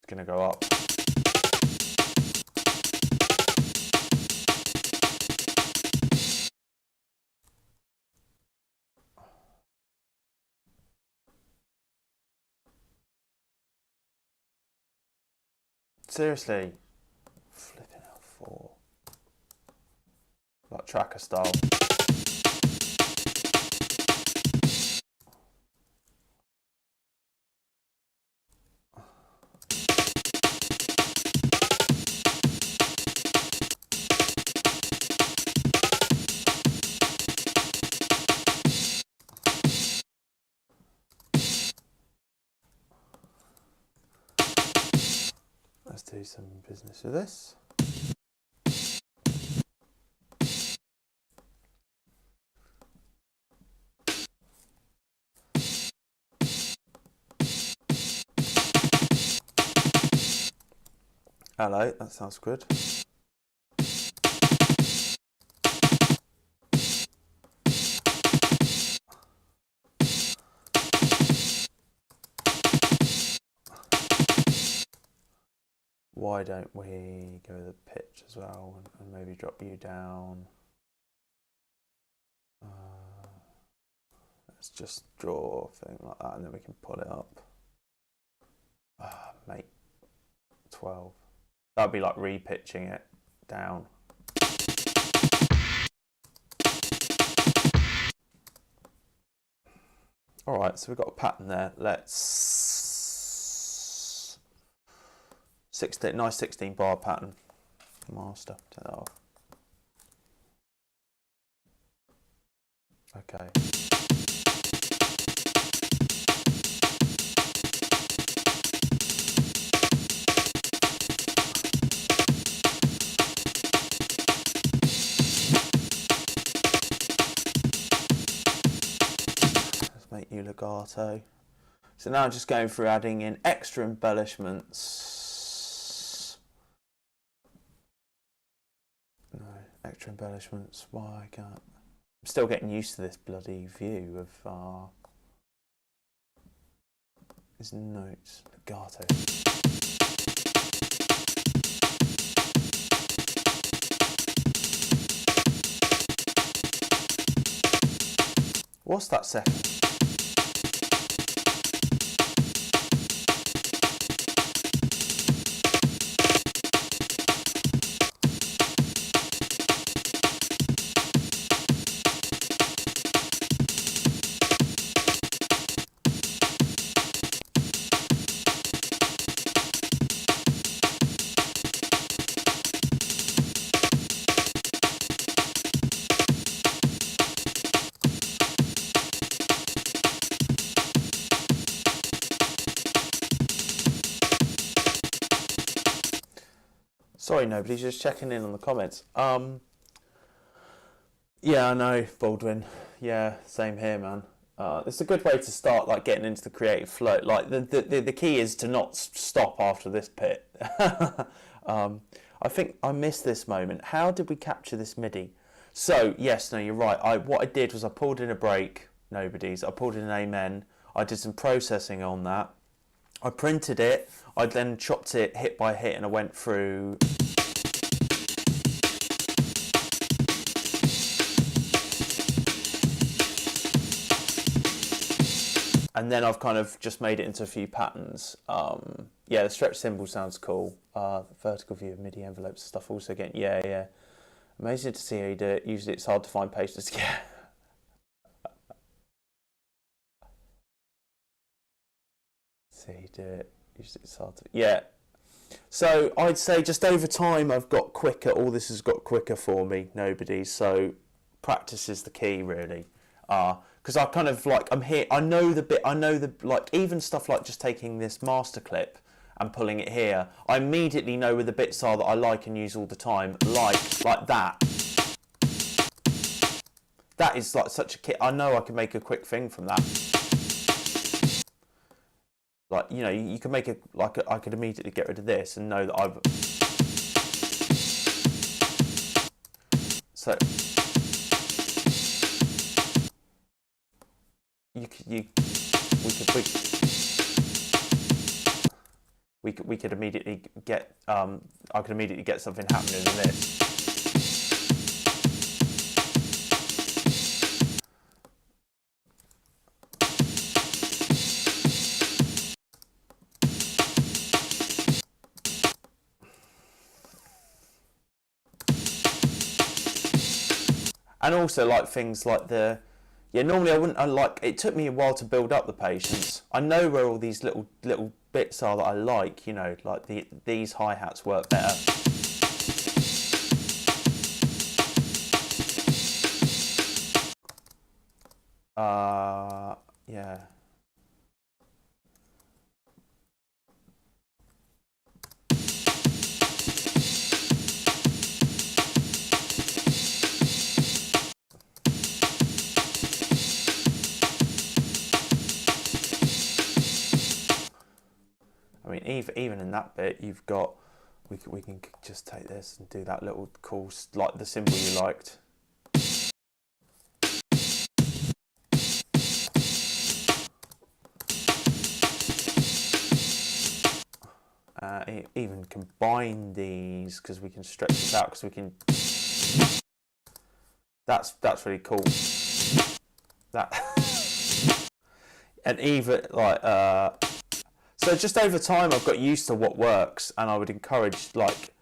It's going to go up. Seriously, flipping out 4. Like tracker style. Let's do some business with this. Hello, that sounds good. Why don't we go with the pitch as well and maybe drop you down? Let's just draw a thing like that and then we can pull it up. Mate, 12. That'd be like repitching it. down. All right, so we've got a pattern there. Let's 16, nice 16 bar pattern. Master, turn that off. Okay. Make you legato. So now I'm just going through adding in extra embellishments. No, extra embellishments. Why I can't? I'm still getting used to this bloody view of his notes. Legato. What's that second? Sorry, nobody's just checking in on the comments. Yeah, I know, Baldwin. Yeah, same here, man. It's a good way to start, like getting into the creative flow. Like the key is to not stop after this bit. I think I missed this moment. How did we capture this MIDI? So yes, no, you're right. What I did was I pulled in a break. Nobody's. I pulled in an amen. I did some processing on that. I printed it. I then chopped it hit by hit, and I went through. And then I've kind of just made it into a few patterns. Yeah, the stretch symbol sounds cool. The vertical view of MIDI envelopes and stuff also again. Yeah. Amazing to see how you do it. Usually it's hard to find pages. Yeah. See how you do it. Usually it's hard to. Yeah. So I'd say just over time I've got quicker. All this has got quicker for me. Nobody. So practice is the key, really. Because I kind of like, I'm here, I know the bit, like even stuff like just taking this master clip and pulling it here, I immediately know where the bits are that I like and use all the time, like that. That is like such a kit, I know I can make a quick thing from that. Like, you know, you can make it, like I could immediately get rid of this and know that I've... So... We could immediately get I could immediately get something happening in this. And also like things like the normally I wouldn't like it took me a while to build up the patience. I know where all these little bits are that I like, you know, like these hi-hats work better. Yeah. I mean, even in that bit, you've got, we can just take this and do that little cool, like the symbol you liked. Even combine these, because we can stretch this out, because we can, that's really cool. That, and even like, so just over time I've got used to what works, and I would encourage like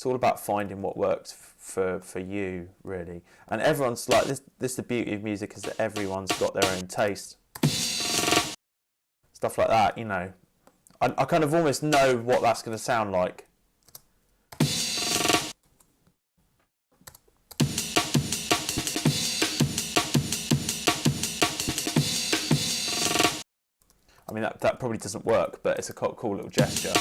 all about finding what works for you, really. And everyone's like this. The beauty of music is that everyone's got their own taste. Stuff like that, you know. I kind of almost know what that's going to sound like. I mean, that probably doesn't work, but it's a cool little gesture.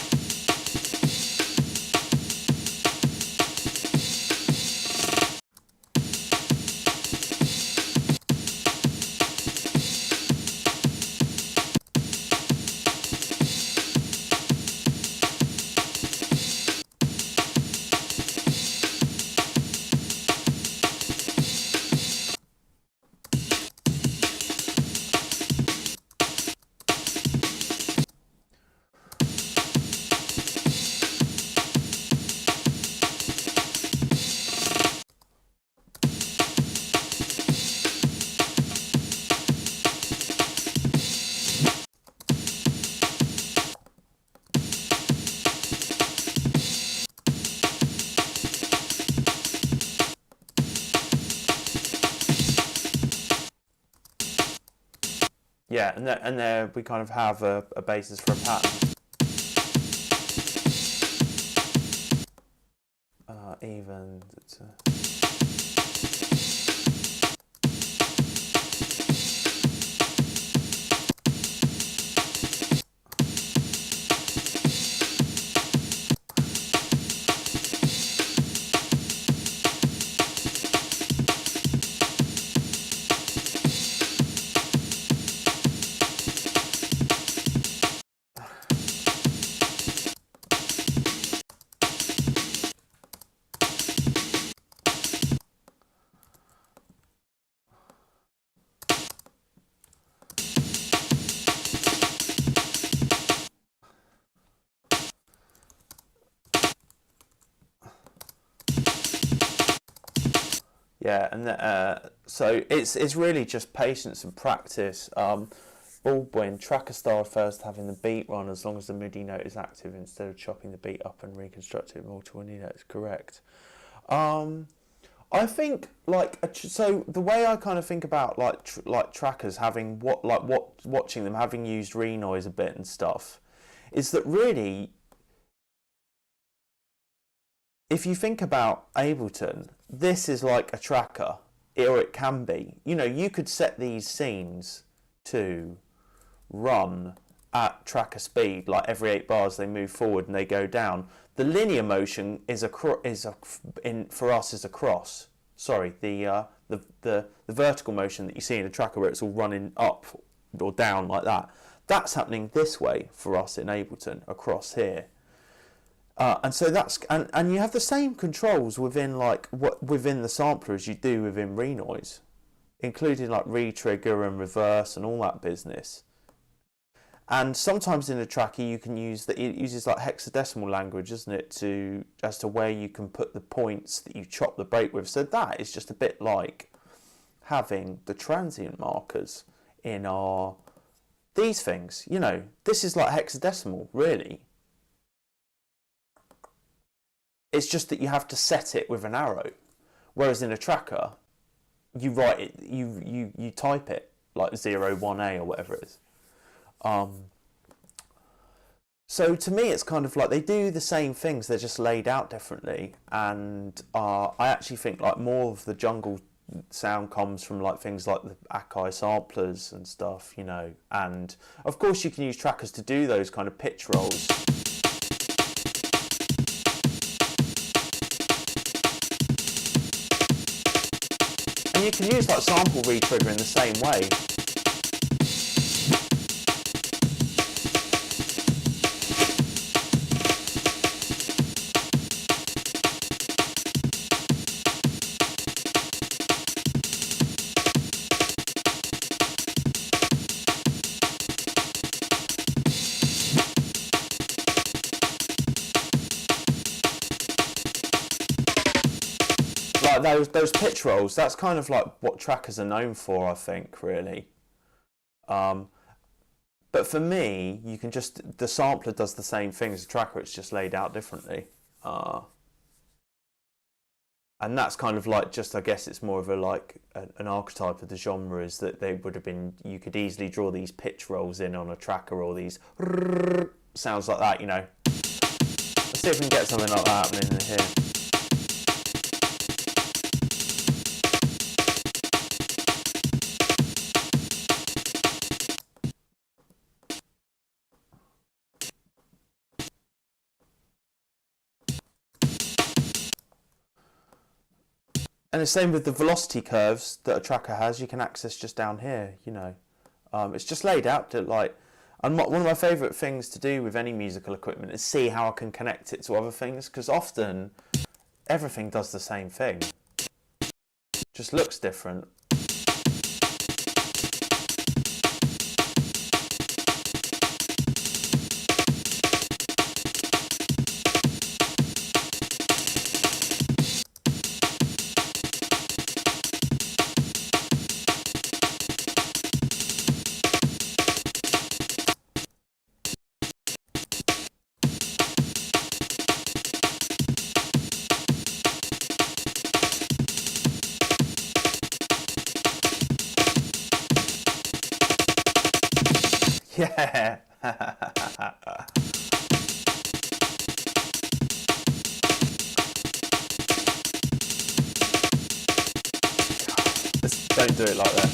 Yeah, and there we kind of have a basis for a pattern. Even. Yeah, and so it's really just patience and practice. Baldwin, tracker style refers to having the beat run as long as the MIDI note is active instead of chopping the beat up and reconstructing it multiple MIDI notes. Correct. I think so the way I kind of think about like trackers having watching them having used renoise a bit and stuff is that really, if you think about Ableton, this is like a tracker, or it can be. You know, you could set these scenes to run at tracker speed, like every 8 bars they move forward and they go down. The linear motion for us is a cross. Sorry, the vertical motion that you see in a tracker where it's all running up or down like that. That's happening this way for us in Ableton, across here. And so that's and you have the same controls within within the sampler as you do within renoise, including like re-trigger and reverse and all that business. And sometimes in a tracker you can use that. It uses like hexadecimal language, doesn't it, as to where you can put the points that you chop the break with. So that is just a bit like having the transient markers in these things. You know, this is like hexadecimal, really. It's just that you have to set it with an arrow, whereas in a tracker, you write it, you type it like 01A or whatever it is. So to me, it's kind of like they do the same things, they're just laid out differently. And I actually think like more of the jungle sound comes from like things like the Akai samplers and stuff, you know. And of course, you can use trackers to do those kind of pitch rolls. And you can use like sample re-trigger in the same way. Like those pitch rolls, that's kind of like what trackers are known for, I think, really. But for me, you can the sampler does the same thing as a tracker, it's just laid out differently. And that's kind of like, just, I guess it's more of a like an archetype of the genre, is that they would have been, you could easily draw these pitch rolls in on a tracker, or these sounds like that, you know. Let's see if we can get something like that happening in here. And the same with the velocity curves that a tracker has, you can access just down here, you know. It's just laid out to like, and one of my favourite things to do with any musical equipment is see how I can connect it to other things, because often everything does the same thing, just looks different. Yeah. Don't do it like that.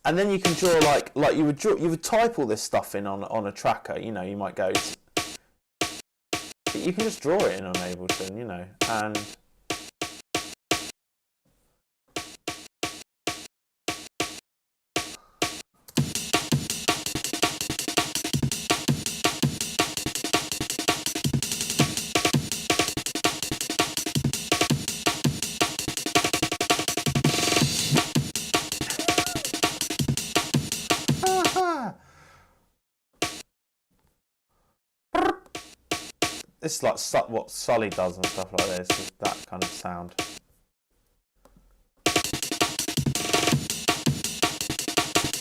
And then you can draw like you would type all this stuff in on a tracker, you know. You might go, but you can just draw it in on Ableton, you know, and this is like what Sully does and stuff like this, is that kind of sound.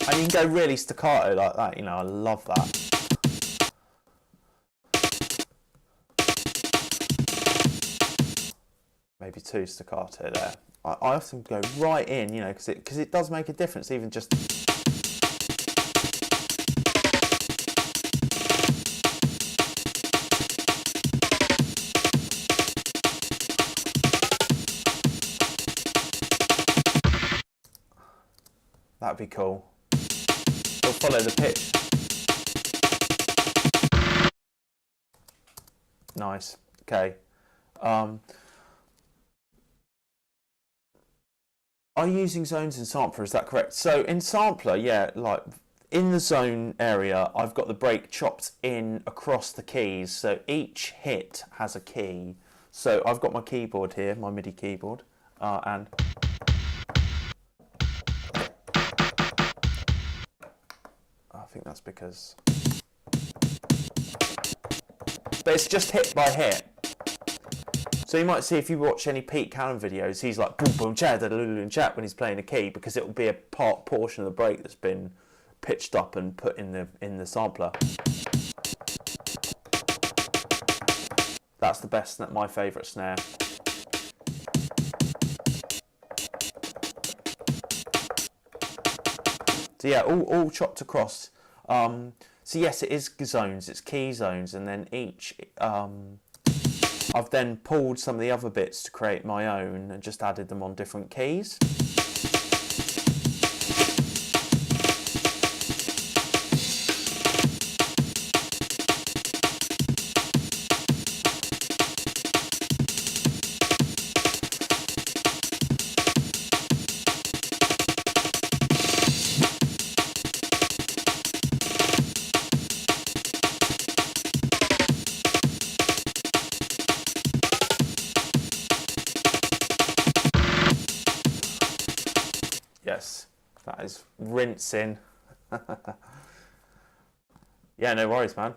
And you can go really staccato like that, you know. I love that. Maybe too staccato there. I often go right in, you know, because it does make a difference, even just. That'd be cool. We'll follow the pitch. Nice. Okay. Are you using zones in Sampler? Is that correct? So in Sampler, yeah, like in the zone area, I've got the break chopped in across the keys. So each hit has a key. So I've got my keyboard here, my MIDI keyboard, and I think that's because, but it's just hit by hit. So you might see, if you watch any Pete Callan videos, he's like boom boom chat chat when he's playing a key, because it will be a portion of the break that's been pitched up and put in the sampler. That's the best, my favourite snare. So yeah, all chopped across. So yes, it is zones, it's key zones, and then each I've then pulled some of the other bits to create my own and just added them on different keys. Yes, that is rinsing. Yeah, no worries, man.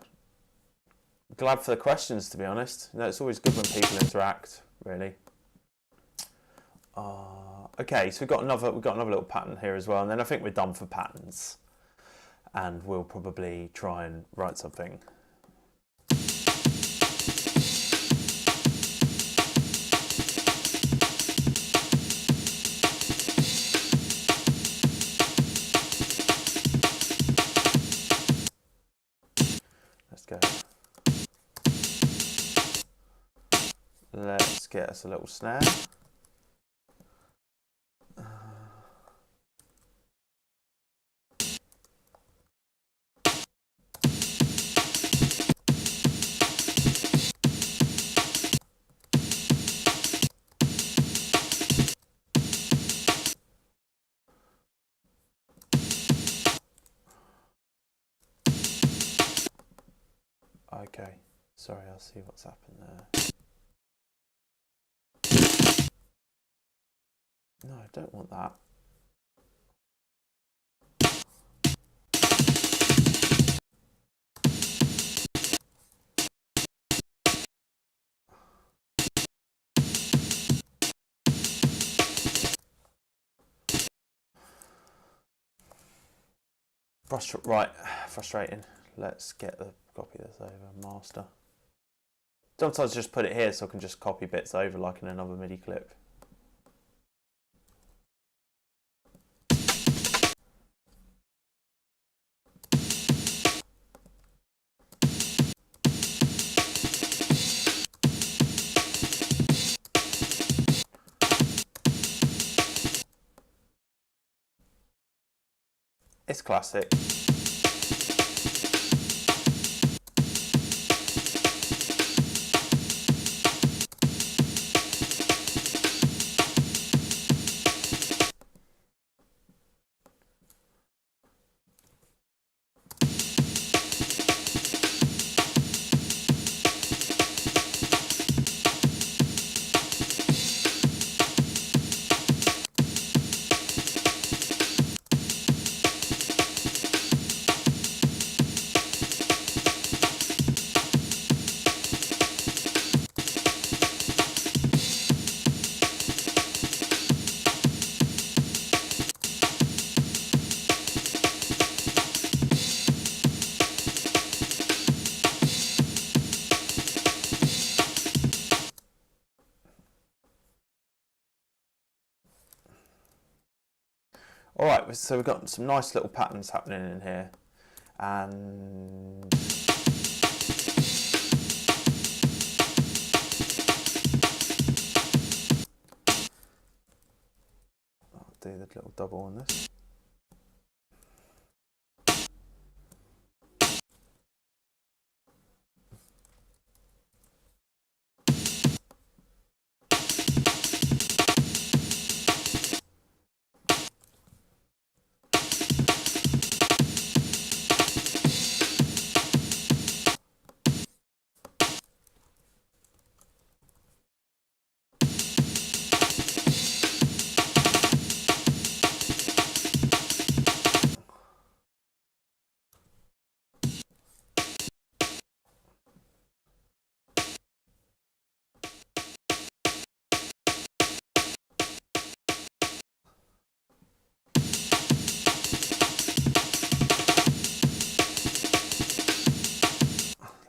Glad for the questions, to be honest. You know, it's always good when people interact, really. Okay, so we've got another little pattern here as well, and then I think we're done for patterns. And we'll probably try and write something get us a little snare. Okay, sorry, I'll see what's happened there. No, I don't want that. Frustrating. Let's copy this over, master. Sometimes just put it here so I can just copy bits over like in another MIDI clip. It's classic. Alright, so we've got some nice little patterns happening in here, and I'll do the little double on this.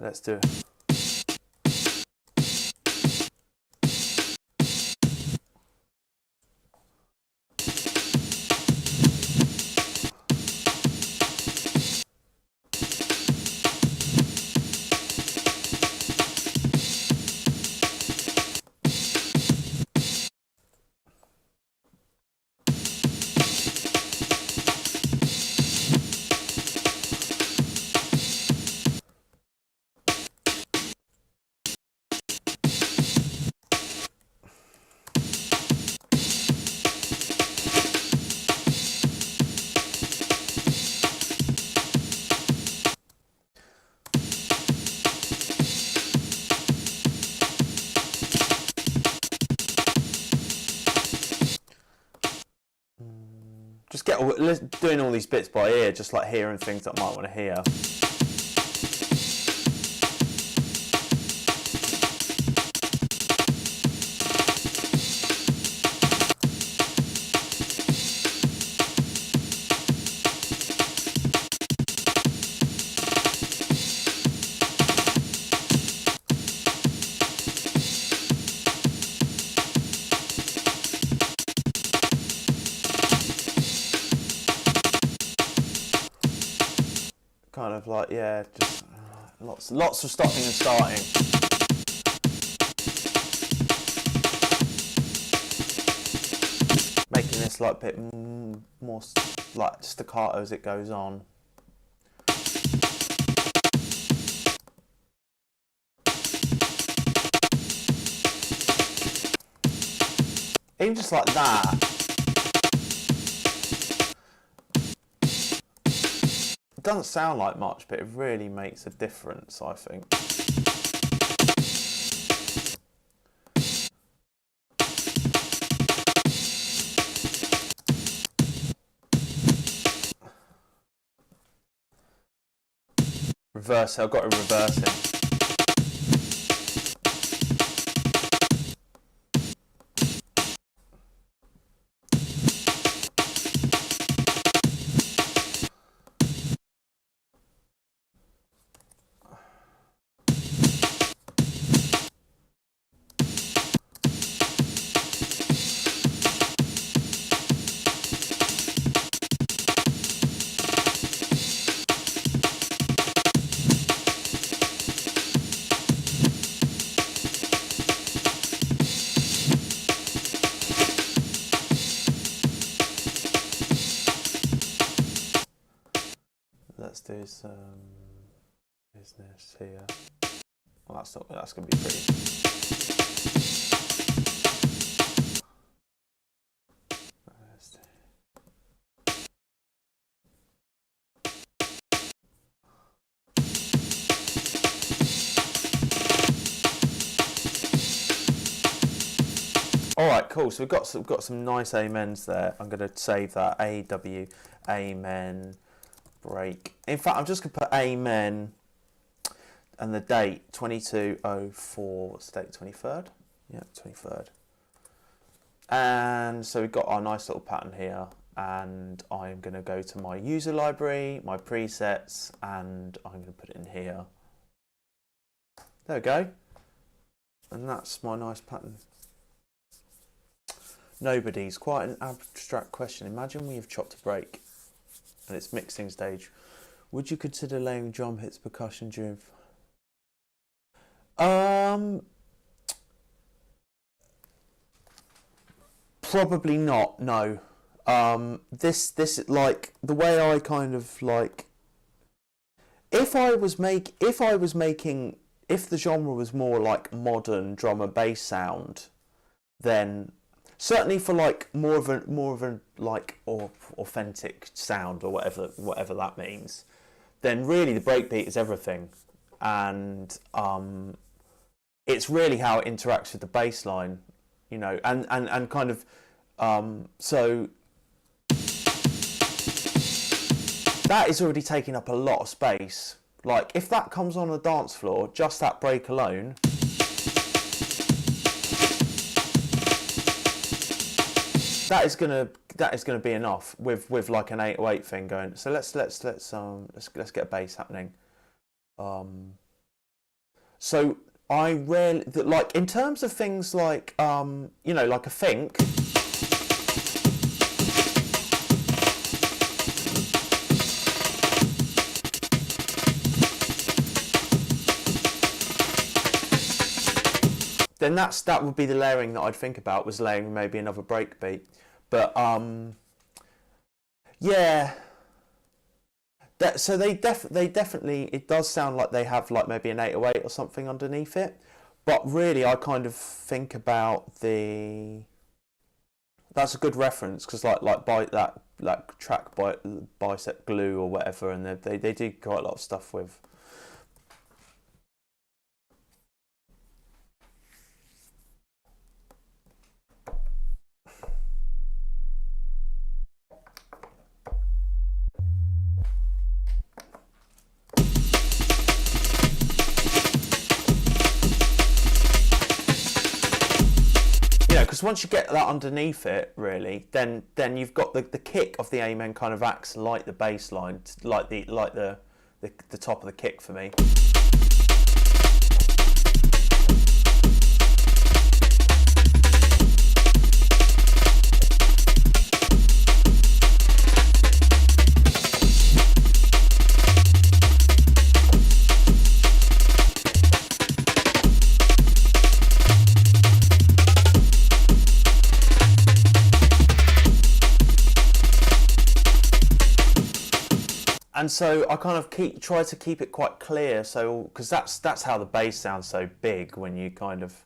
Let's do it. Just doing all these bits by ear, just like hearing things that I might want to hear. Kind of like, yeah, just lots of stopping and starting. this like bit more like staccato as it goes on. Even just like that. It doesn't sound like much, but it really makes a difference, I think. Reverse, I've got to reverse it. Let's do some business here. Well, that's going to be pretty. All right, cool. So we've got some nice amens there. I'm going to save that AW amen break. In fact, I'm just going to put amen and the date 2204. What's the date? 23rd. Yeah, 23rd. And so we've got our nice little pattern here. And I'm going to go to my user library, my presets, and I'm going to put it in here. There we go. And that's my nice pattern. Nobody's quite an abstract question. Imagine we have chopped a break and it's mixing stage. Would you consider layering drum hits, percussion during? Probably not. No. This like the way I kind of like. If the genre was more like modern drum and bass sound, then certainly for like more of a like or authentic sound or whatever that means, then really the breakbeat is everything, and it's really how it interacts with the bass line, you know, and kind of so that is already taking up a lot of space. Like if that comes on a dance floor, just that break alone. That is gonna be enough with like an 808 thing going. So let's get a bass happening. So I rarely like in terms of things like you know, like a think. Then that would be the layering that I'd think about, was layering maybe another breakbeat. But yeah, so they definitely, it does sound like they have like maybe an 808 or something underneath it. But really, I kind of think about that's a good reference, because like by that track by Bicep Glue or whatever, and they do quite a lot of stuff with. Because once you get that underneath it, really, then you've got the kick of the amen kind of acts like the bass line, like the top of the kick for me. And so I kind of try to keep it quite clear, so because that's how the bass sounds so big when you kind of.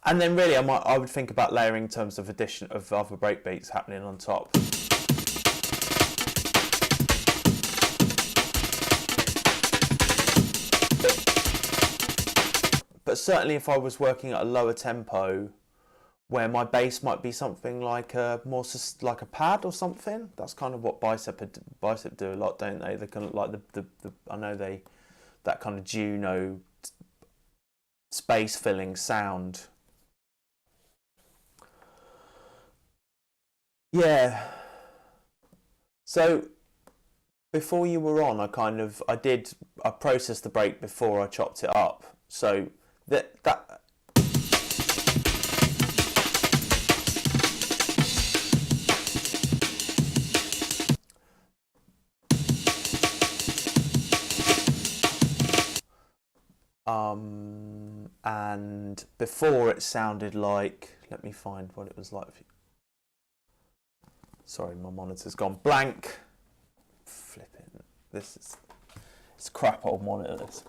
And then really I would think about layering in terms of addition of other breakbeats happening on top. But certainly if I was working at a lower tempo, where my bass might be something like a more like a pad or something, that's kind of what Bicep do a lot, don't they? They kind of like the I know that kind of Juno space filling sound. Yeah. So before you were on, I processed the break before I chopped it up. So that and before it sounded like, let me find what it was like. Sorry, my monitor's gone blank. Flipping. It's a crap old monitor, this.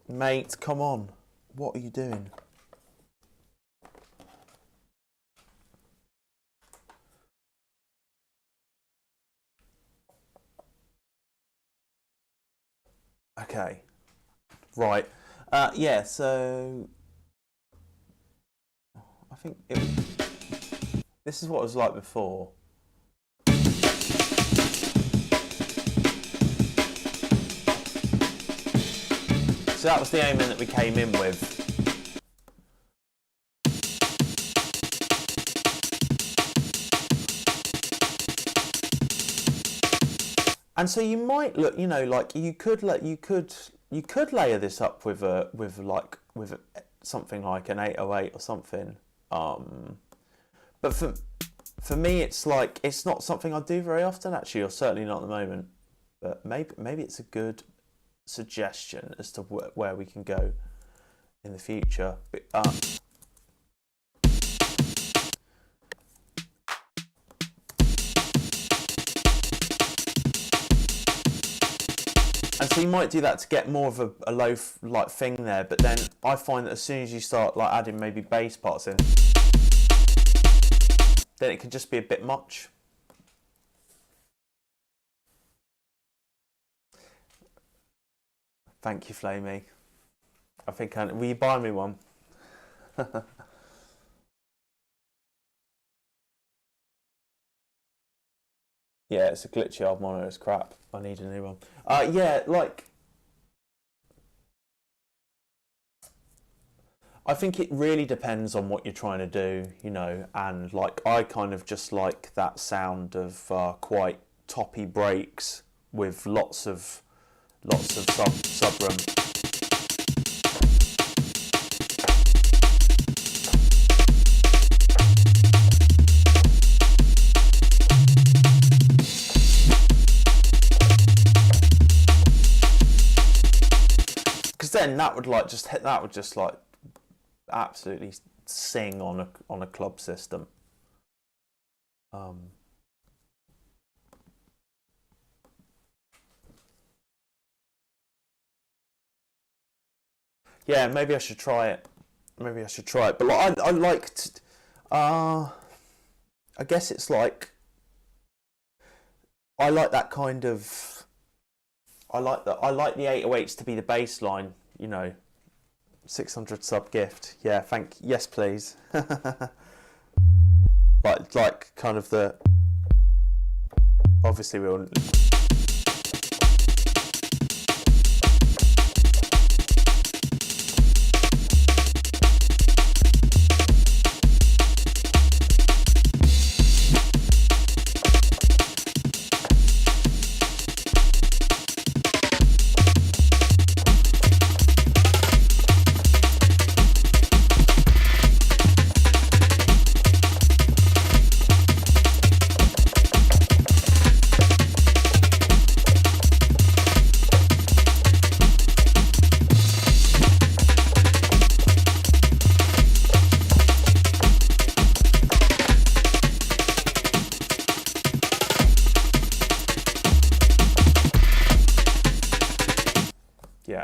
Mate, come on. What are you doing? Okay. Right. Yeah, so I think this is what it was like before. So that was the aiming that we came in with. And so you might look, you know, like you could layer this up with something like an 808 or something. But for me, it's like it's not something I do very often, actually, or certainly not at the moment. But maybe it's a good suggestion as to where we can go in the future. And so you might do that to get more of a low like thing there, but then I find that as soon as you start like adding maybe bass parts in, then it can just be a bit much. Thank you, Flamey. I think will you buy me one? Yeah, it's a glitchy old monitor. It's crap. I need a new one. Yeah, like I think it really depends on what you're trying to do, you know, and like I kind of just like that sound of quite toppy breaks with lots of sub room. Because then that would just like absolutely sing on a club system. Yeah, maybe I should try it. But like, I liked. I guess it's like I like that kind of. I like the 808s to be the bass line. You know, 600 sub gift. Yeah, yes, please. like kind of the. Obviously, we'll.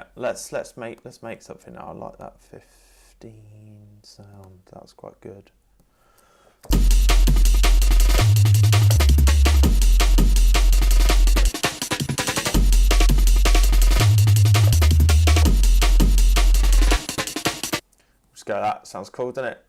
Yeah, let's make something now. I like that 15 sound. That's quite good. Just go. That sounds cool, doesn't it?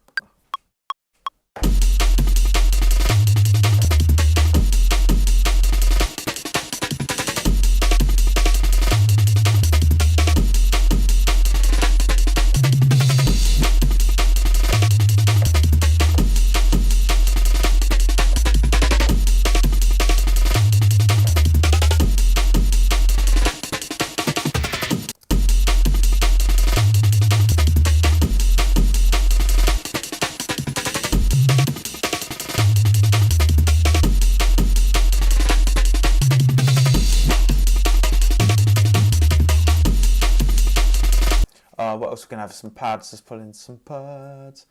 What else? We're going to have some pads. Let's pull in some pads.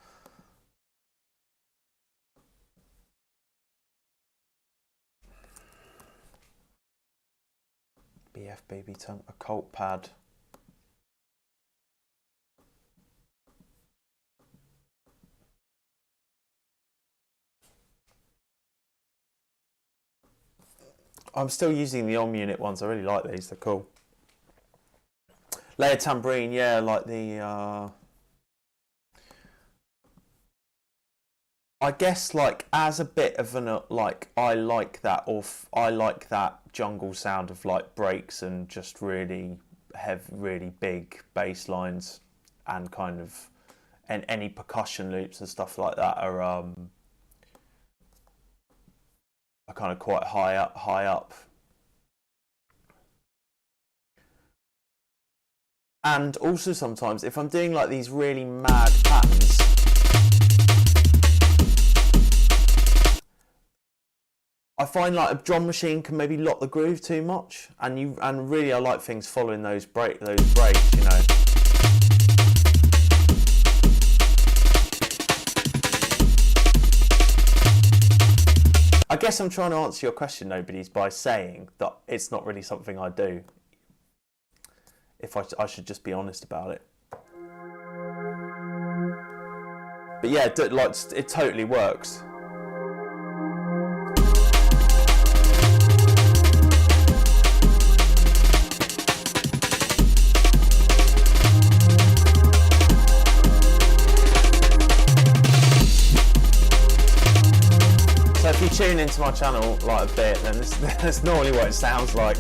BF Baby Tongue, a cult pad. I'm still using the Unit ones. I really like these. They're cool. Layered tambourine, yeah, like the I guess like as a bit of an like I like that jungle sound of like breaks and just really really big bass lines and kind of and any percussion loops and stuff like that are kind of quite high up. And also sometimes if I'm doing like these really mad patterns, I find like a drum machine can maybe lock the groove too much, and really I like things following those breaks, you know. I guess I'm trying to answer your question, nobody's, by saying that it's not really something I do. If I should just be honest about it. But yeah, like it totally works. So if you tune into my channel like a bit, then that's normally what it sounds like.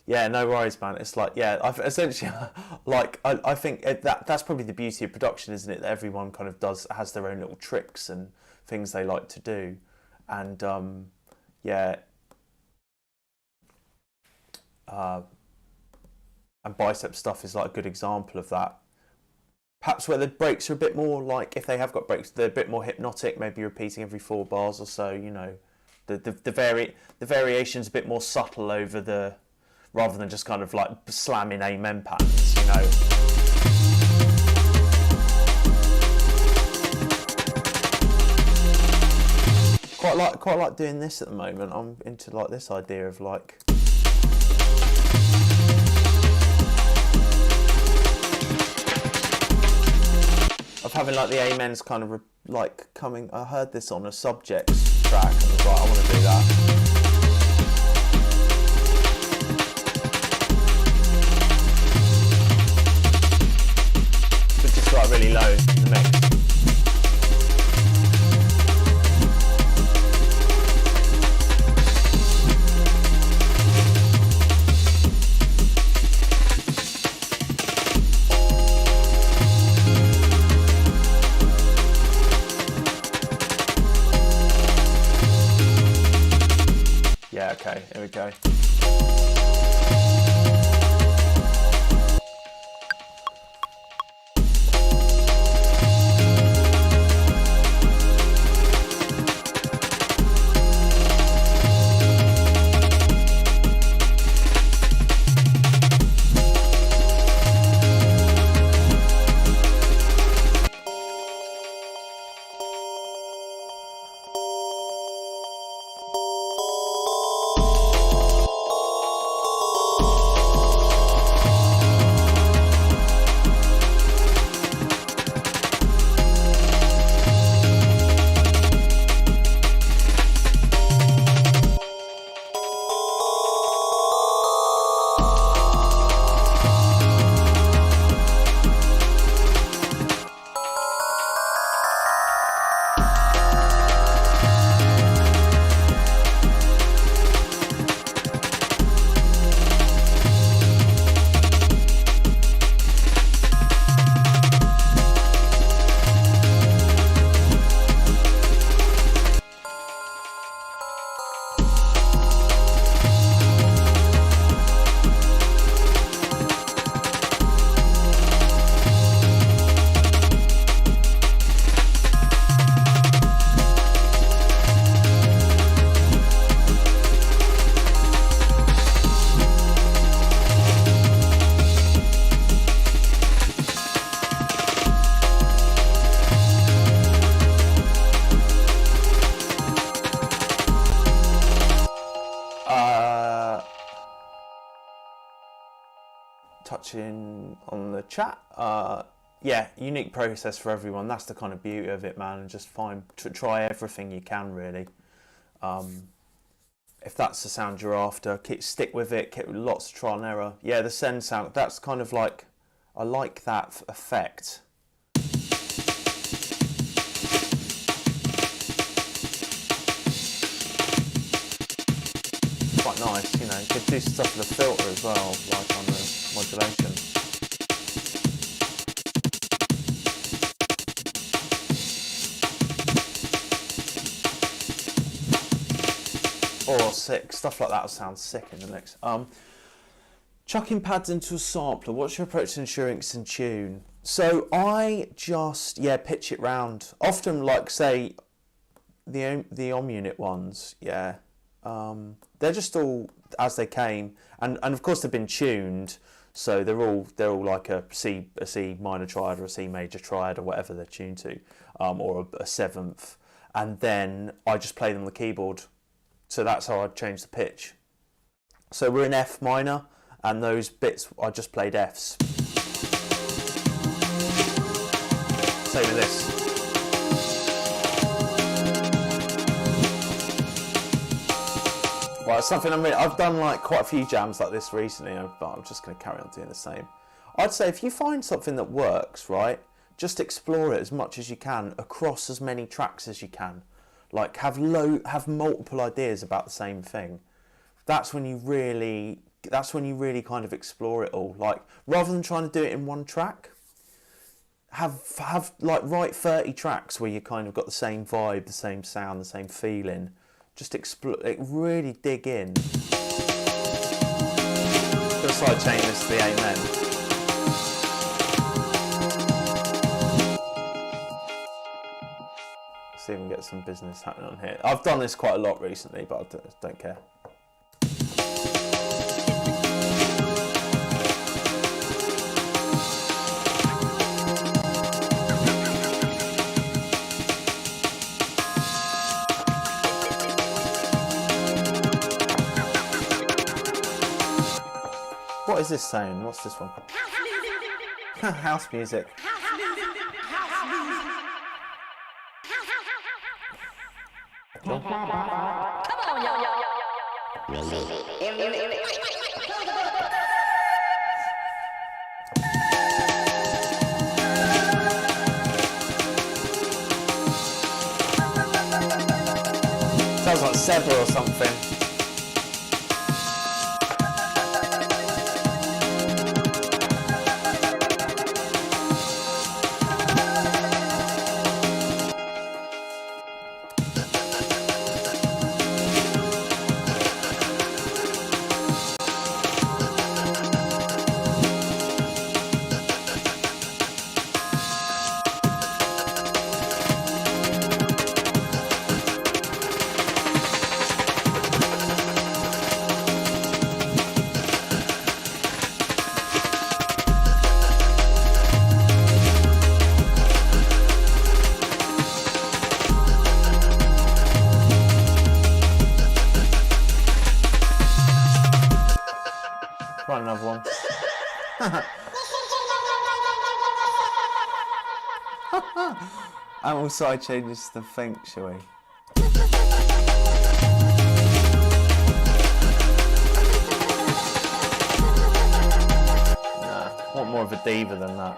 Yeah, no worries, man. It's like, yeah, I've essentially, like, I think that's probably the beauty of production, isn't it? That everyone kind of has their own little tricks and things they like to do, and yeah, and bicep stuff is like a good example of that. Perhaps where the breaks are a bit more like, if they have got breaks, they're a bit more hypnotic, maybe repeating every 4 bars or so. You know, the variation's a bit more subtle over the. Rather than just kind of like slamming amen patterns, you know. Quite like doing this at the moment. I'm into like this idea of like having like the amens kind of like coming. I heard this on a Subjects track and was like, I want to do that. Like really low in the mix. Yeah, okay, here we go. touching on the chat. Yeah, unique process for everyone. That's the kind of beauty of it, man. And just try everything you can, really. If that's the sound you're after, stick with it. Keep lots of trial and error. Yeah, the send sound. That's kind of like, I like that effect. Quite nice, you know. You could do stuff with a filter as well, like on the modulation. Or sick, stuff like that sounds sick in the mix. Chucking pads into a sampler, what's your approach to ensuring it's in tune? So I just, pitch it round. Often, like, say, the Om unit ones, they're just all as they came, and of course they've been tuned, so they're all like a C minor triad or a C major triad or whatever they're tuned to, or a seventh, and then I just play them on the keyboard. So that's how I change the pitch. So we're in F minor, and those bits I just played Fs. Same with this. Well, it's something I've done like quite a few jams like this recently, but I'm just going to carry on doing the same. I'd say if you find something that works, right, just explore it as much as you can across as many tracks as you can. Like have multiple ideas about the same thing. That's when you really kind of explore it all. Like rather than trying to do it in one track, write 30 tracks where you kind of got the same vibe, the same sound, the same feeling. Just really dig in. I'm gonna side chain this to the Amen. See if we can get some business happening on here. I've done this quite a lot recently, but I don't care. What is this saying? What's this one? House music. Come on, yo. Sounds like Seba or something. Right, another one. And also I change this to feng shui. Nah, want more of a diva than that.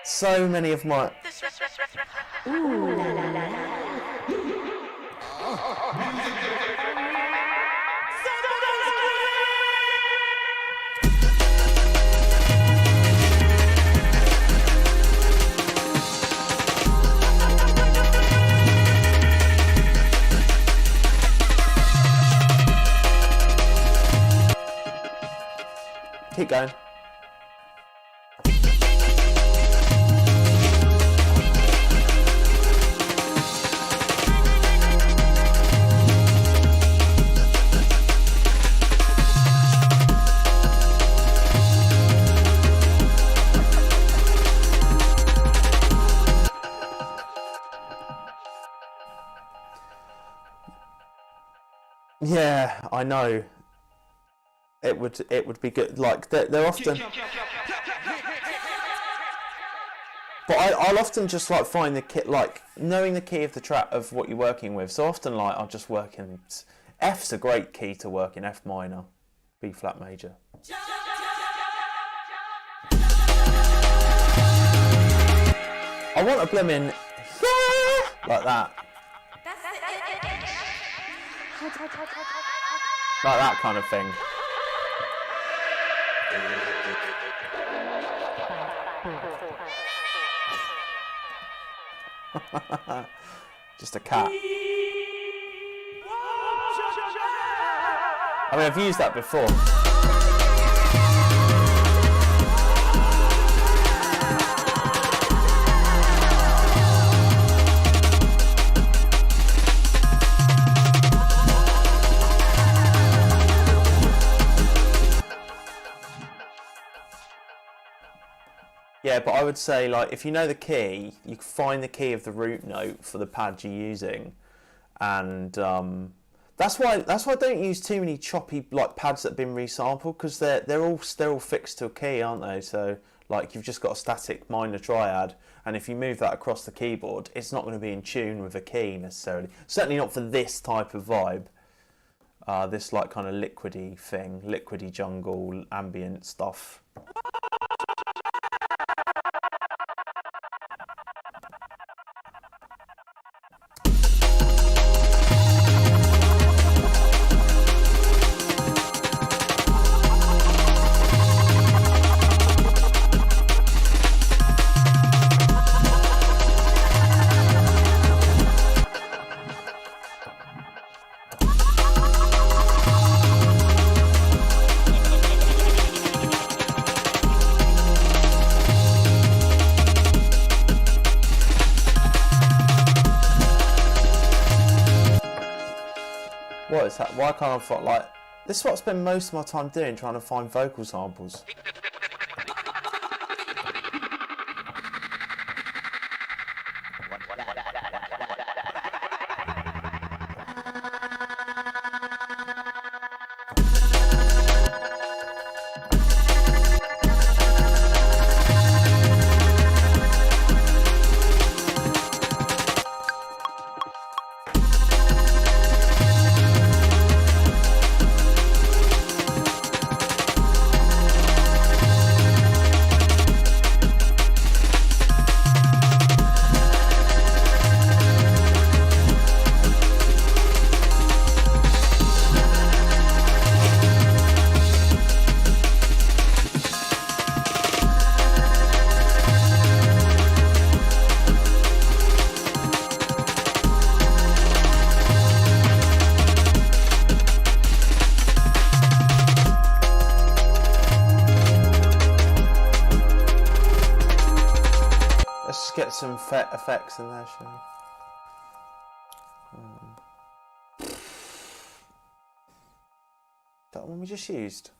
So many of my... Ooh la la la. Keep going. Yeah, I know. It would be good. Like they're often. But I'll often just like find the key, like knowing the key of the track of what you're working with. So often, like I'll just work in F's a great key to work in, F minor, B flat major. I want a blooming like that, like that kind of thing. Just a cat. I mean, I've used that before. Yeah, but I would say, like, if you know the key, you can find the key of the root note for the pad you're using, and that's why I don't use too many choppy like pads that have been resampled, because they're all fixed to a key, aren't they? So like you've just got a static minor triad, and if you move that across the keyboard, it's not going to be in tune with a key necessarily. Certainly not for this type of vibe. This like kind of liquidy thing, liquidy jungle ambient stuff. What is that? Why can't I find, like, this is what I spend most of my time doing, trying to find vocal samples. Get some effects in there, shall we? That one we just used.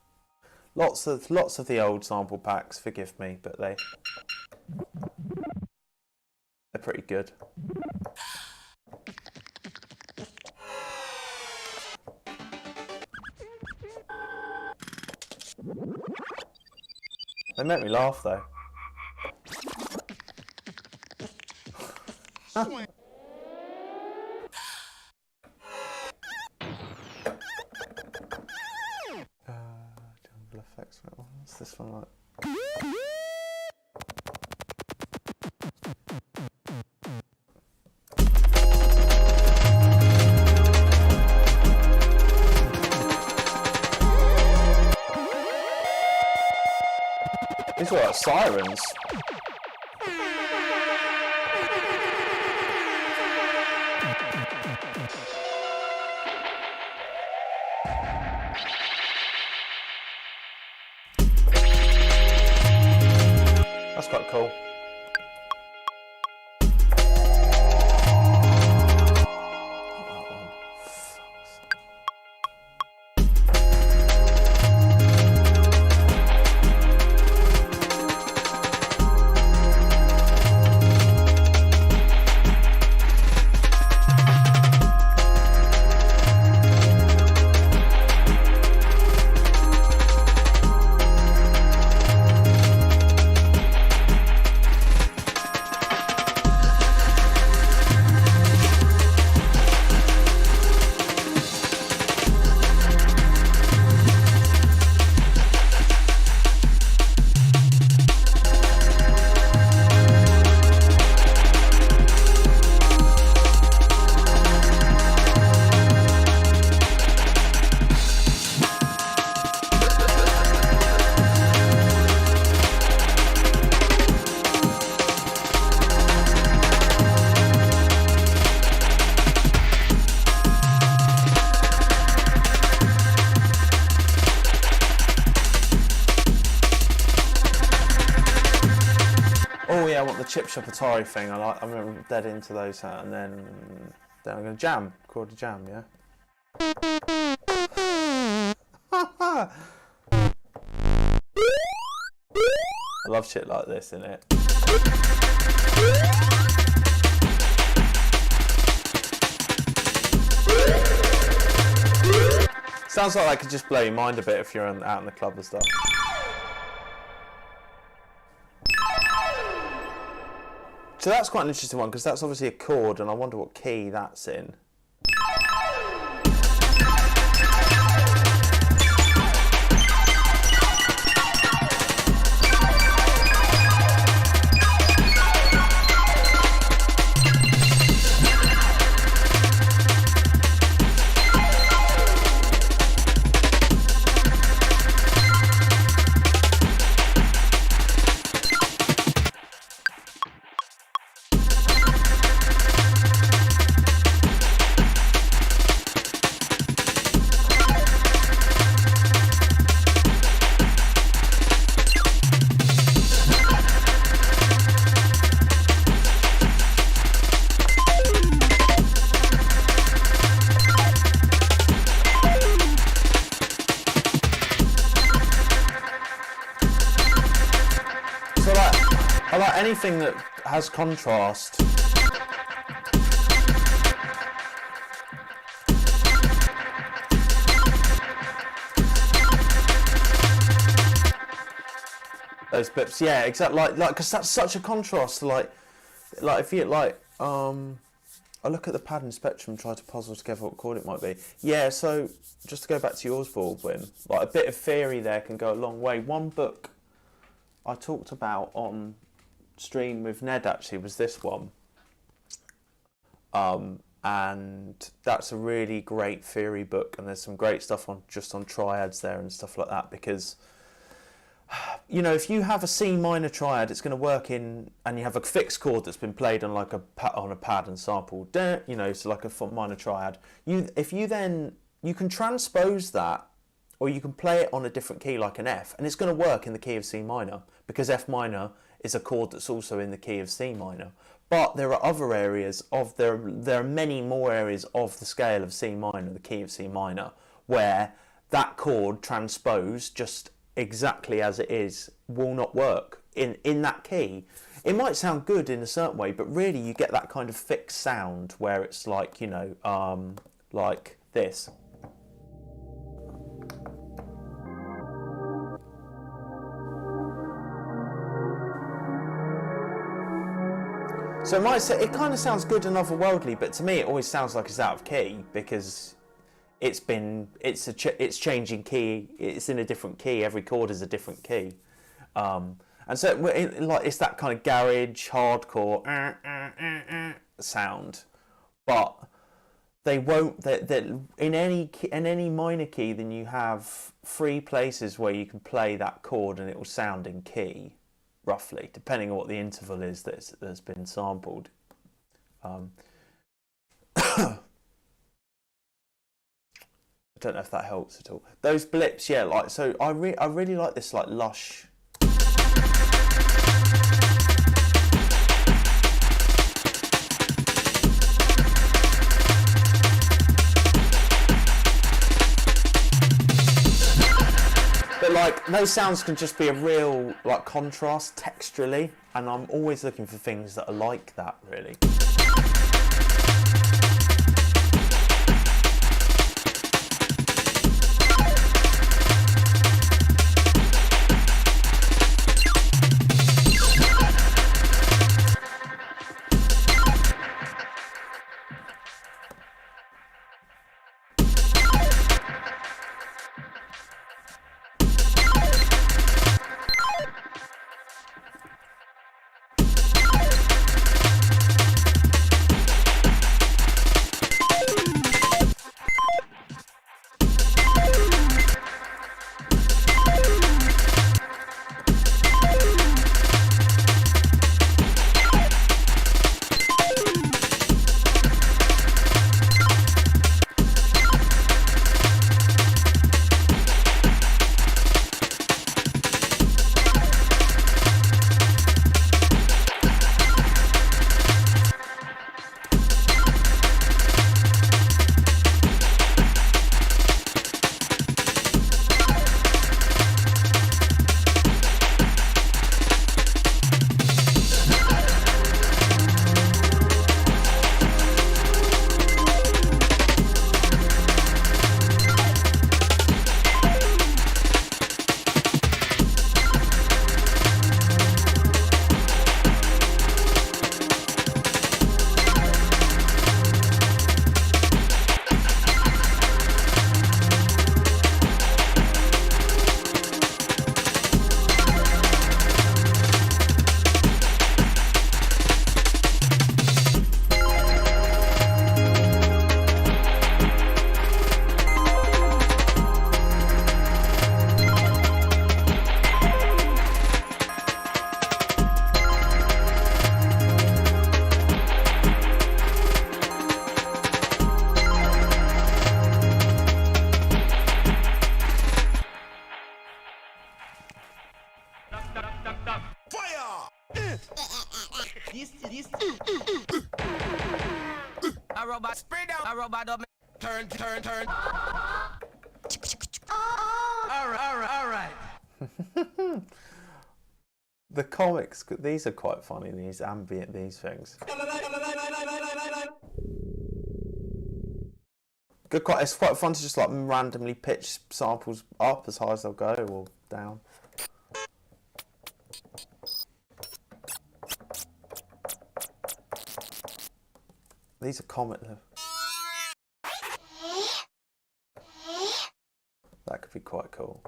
Lots of the old sample packs. Forgive me, but they're pretty good. They make me laugh though. Jungle effects. What's this one like? These are like sirens. That's quite cool. want the chip shop Atari thing. I'm dead into those, and then I'm gonna jam, record a jam, yeah. I love shit like this, innit? Sounds like I could just blow your mind a bit if you're out in the club and stuff. So that's quite an interesting one, because that's obviously a chord, and I wonder what key that's in. I like anything that has contrast. Those blips, yeah, exactly. Like, because that's such a contrast. Like if you I look at the pad and spectrum, try to puzzle together what chord it might be. Yeah, so just to go back to yours, Baldwin, like a bit of theory there can go a long way. One book I talked about on stream with Ned actually was this one, and that's a really great theory book, and there's some great stuff on triads there and stuff like that, because you know, if you have a C minor triad, it's going to work in, and you have a fixed chord that's been played on like a pad and sampled, you know, so like a minor triad. You can transpose that, or you can play it on a different key like an F, and it's going to work in the key of C minor, because F minor is a chord that's also in the key of C minor. But there are other areas of there are many more areas of the scale of C minor, the key of C minor, where that chord transposed just exactly as it is will not work in that key. It might sound good in a certain way, but really you get that kind of fixed sound where it's like, you know, like this. So it kind of sounds good and otherworldly, but to me it always sounds like it's out of key, because it's changing key. It's in a different key. Every chord is a different key, and so it's that kind of garage hardcore sound. But they won't. In any minor key, then you have 3 places where you can play that chord and it will sound in key, roughly, depending on what the interval is that's been sampled. I don't know if that helps at all. Those blips, yeah, like, so I really like this like lush. But like those sounds can just be a real like contrast texturally, and I'm always looking for things that are like that, really. This. A robot spray down. A robot up. Turn. All right. The comics, these are quite funny, these ambient, these things. It's quite fun to just like randomly pitch samples up as high as they'll go or down. These are comic. That could be quite cool.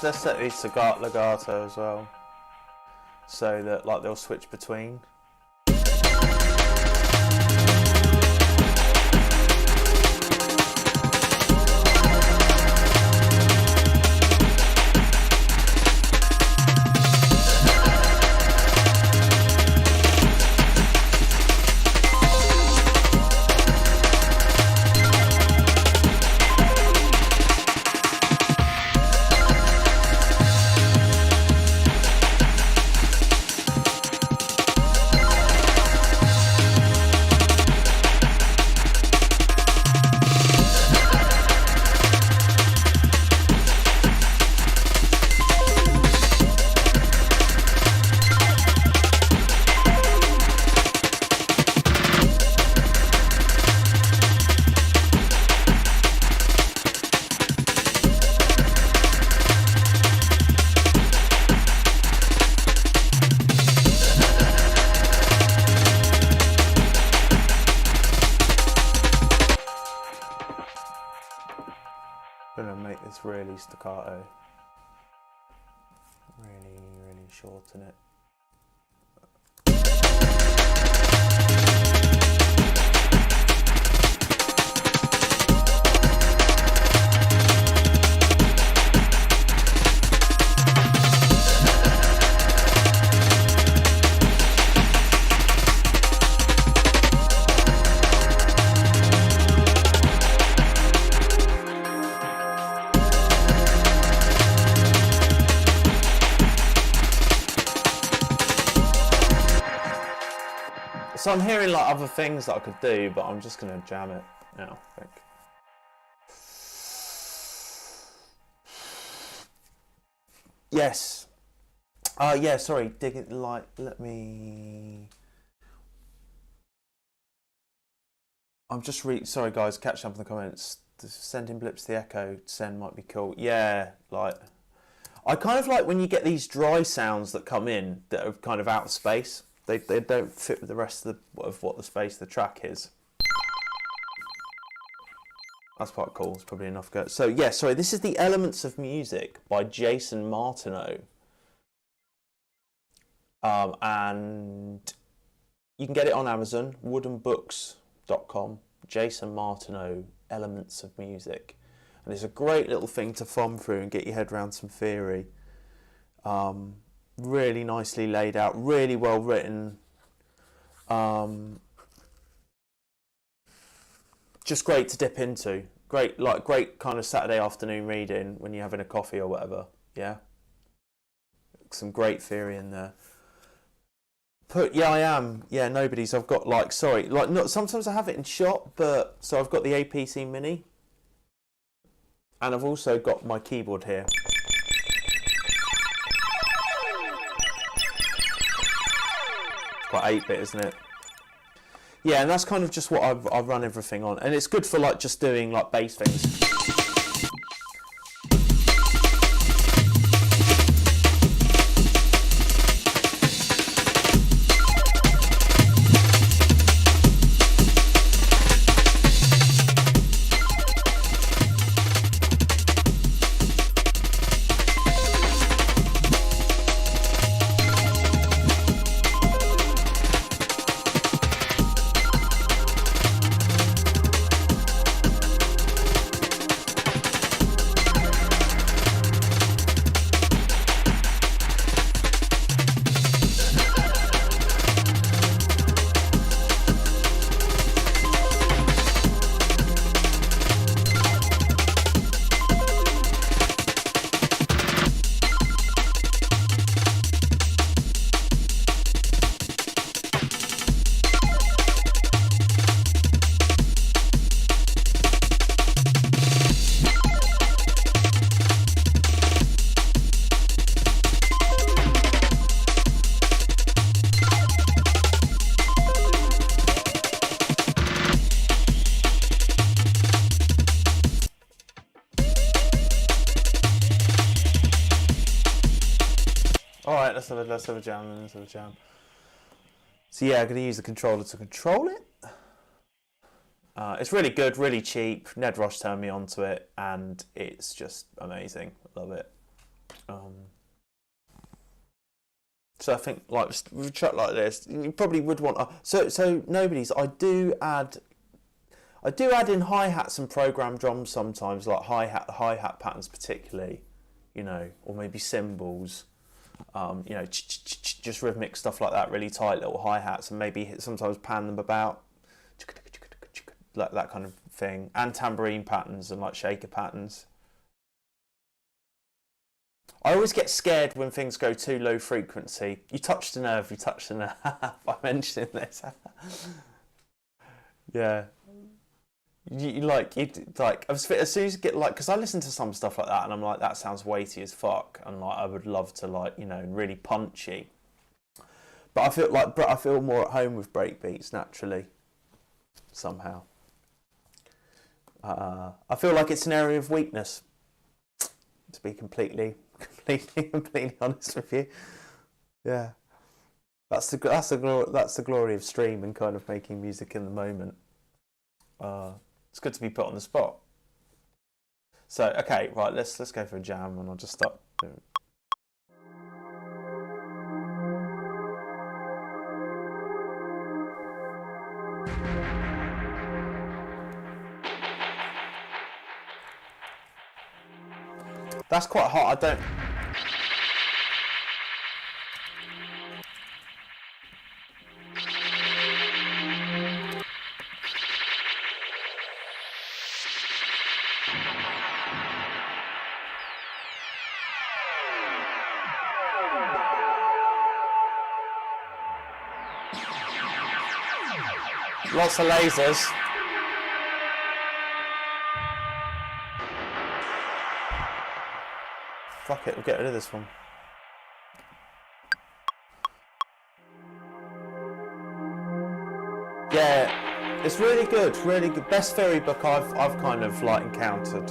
Let's set these to legato as well, so that like they'll switch between. I'm gonna make this really staccato, really shorten it. So I'm hearing like other things that I could do, but I'm just gonna jam it now, I think. Yes. Yeah, sorry, dig it like, let me... I'm just sorry guys, catch up in the comments. Sending blips to the echo, send might be cool. Yeah, like, I kind of like when you get these dry sounds that come in that are kind of out of space. They don't fit with the rest of what the space of the track is. That's quite cool. It's probably enough go. So yeah, sorry. This is the Elements of Music by Jason Martineau, and you can get it on Amazon. Woodenbooks.com. Jason Martineau, Elements of Music, and it's a great little thing to thumb through and get your head around some theory. Really nicely laid out, really well written. Just great to dip into. Great kind of Saturday afternoon reading when you're having a coffee or whatever. Yeah. Some great theory in there. Yeah, I am. Yeah, nobody's. I've got not. Sometimes I have it in shot, but so I've got the APC Mini. And I've also got my keyboard here. It's quite 8-bit, isn't it? Yeah, and that's kind of just what I've run everything on. And it's good for like just doing like bass things. Alright, let's have a jam. So yeah, I'm going to use the controller to control it. It's really good, really cheap. Ned Ross turned me onto it, and it's just amazing. Love it. So I think like with a track like this, you probably would want. So nobody's. I do add in hi-hats and program drums sometimes, like hi-hat patterns particularly, you know, or maybe cymbals. You know, just rhythmic stuff like that, really tight little hi-hats, and maybe sometimes pan them about, like that kind of thing, and tambourine patterns and like shaker patterns. I always get scared when things go too low frequency. You touched a nerve by mentioning this. Yeah. As soon as you get like, because I listen to some stuff like that and I'm like, that sounds weighty as fuck, and like I would love to, like, you know, really punchy. But I feel more at home with breakbeats naturally, somehow. I feel like it's an area of weakness, to be completely honest with you. Yeah, that's the glory of stream and kind of making music in the moment. It's good to be put on the spot. So, okay, right, let's go for a jam, and I'll just start doing it. That's quite hot. I don't. Lots of lasers. Fuck it, we'll get rid of this one. Yeah, it's really good, really good. Best theory book I've kind of like encountered.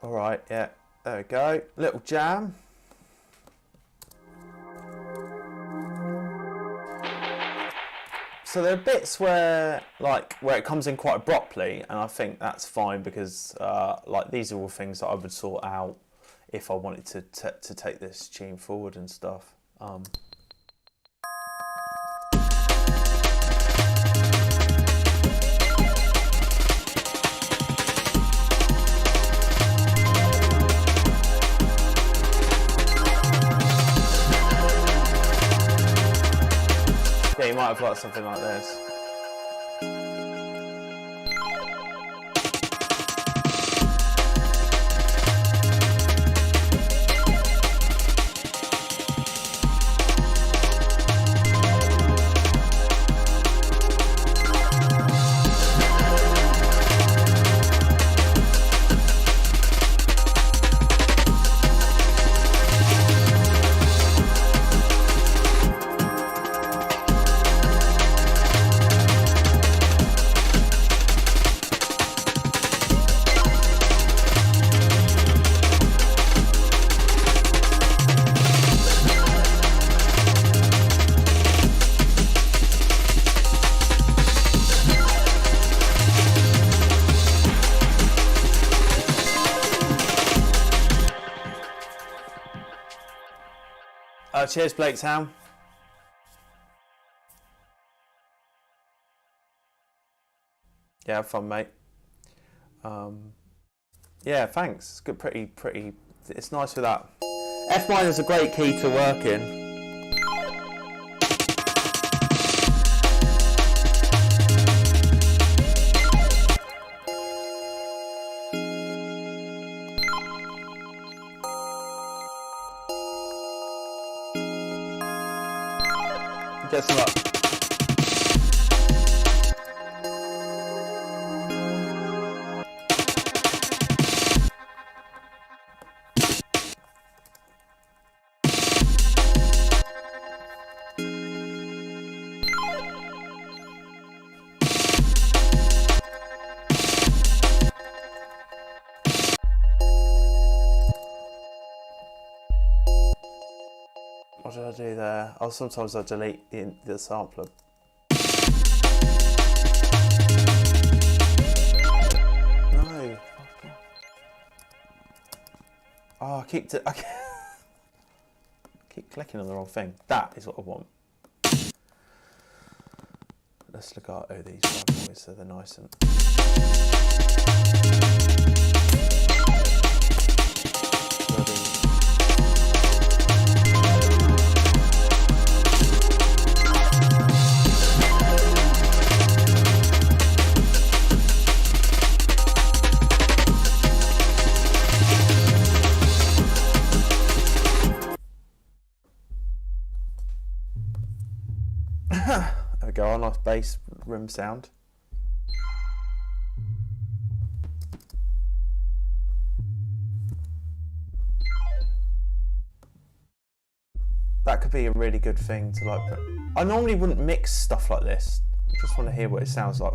All right, yeah, there we go. Little jam. So there are bits where it comes in quite abruptly, and I think that's fine because like these are all things that I would sort out if I wanted to take this tune forward and stuff. Yeah, you might have liked something like this. Cheers, Blake Town. Yeah, have fun, mate. Yeah, thanks. It's good, pretty. It's nice with that. F minor is a great key to work in. Get some up. What did I do there? Oh, sometimes I delete the sampler. No. Oh, I keep clicking on the wrong thing. That is what I want. Let's look at these bad boys, so they're nice and. There we go, a nice bass room sound. That could be a really good thing to like put. I normally wouldn't mix stuff like this. I just want to hear what it sounds like.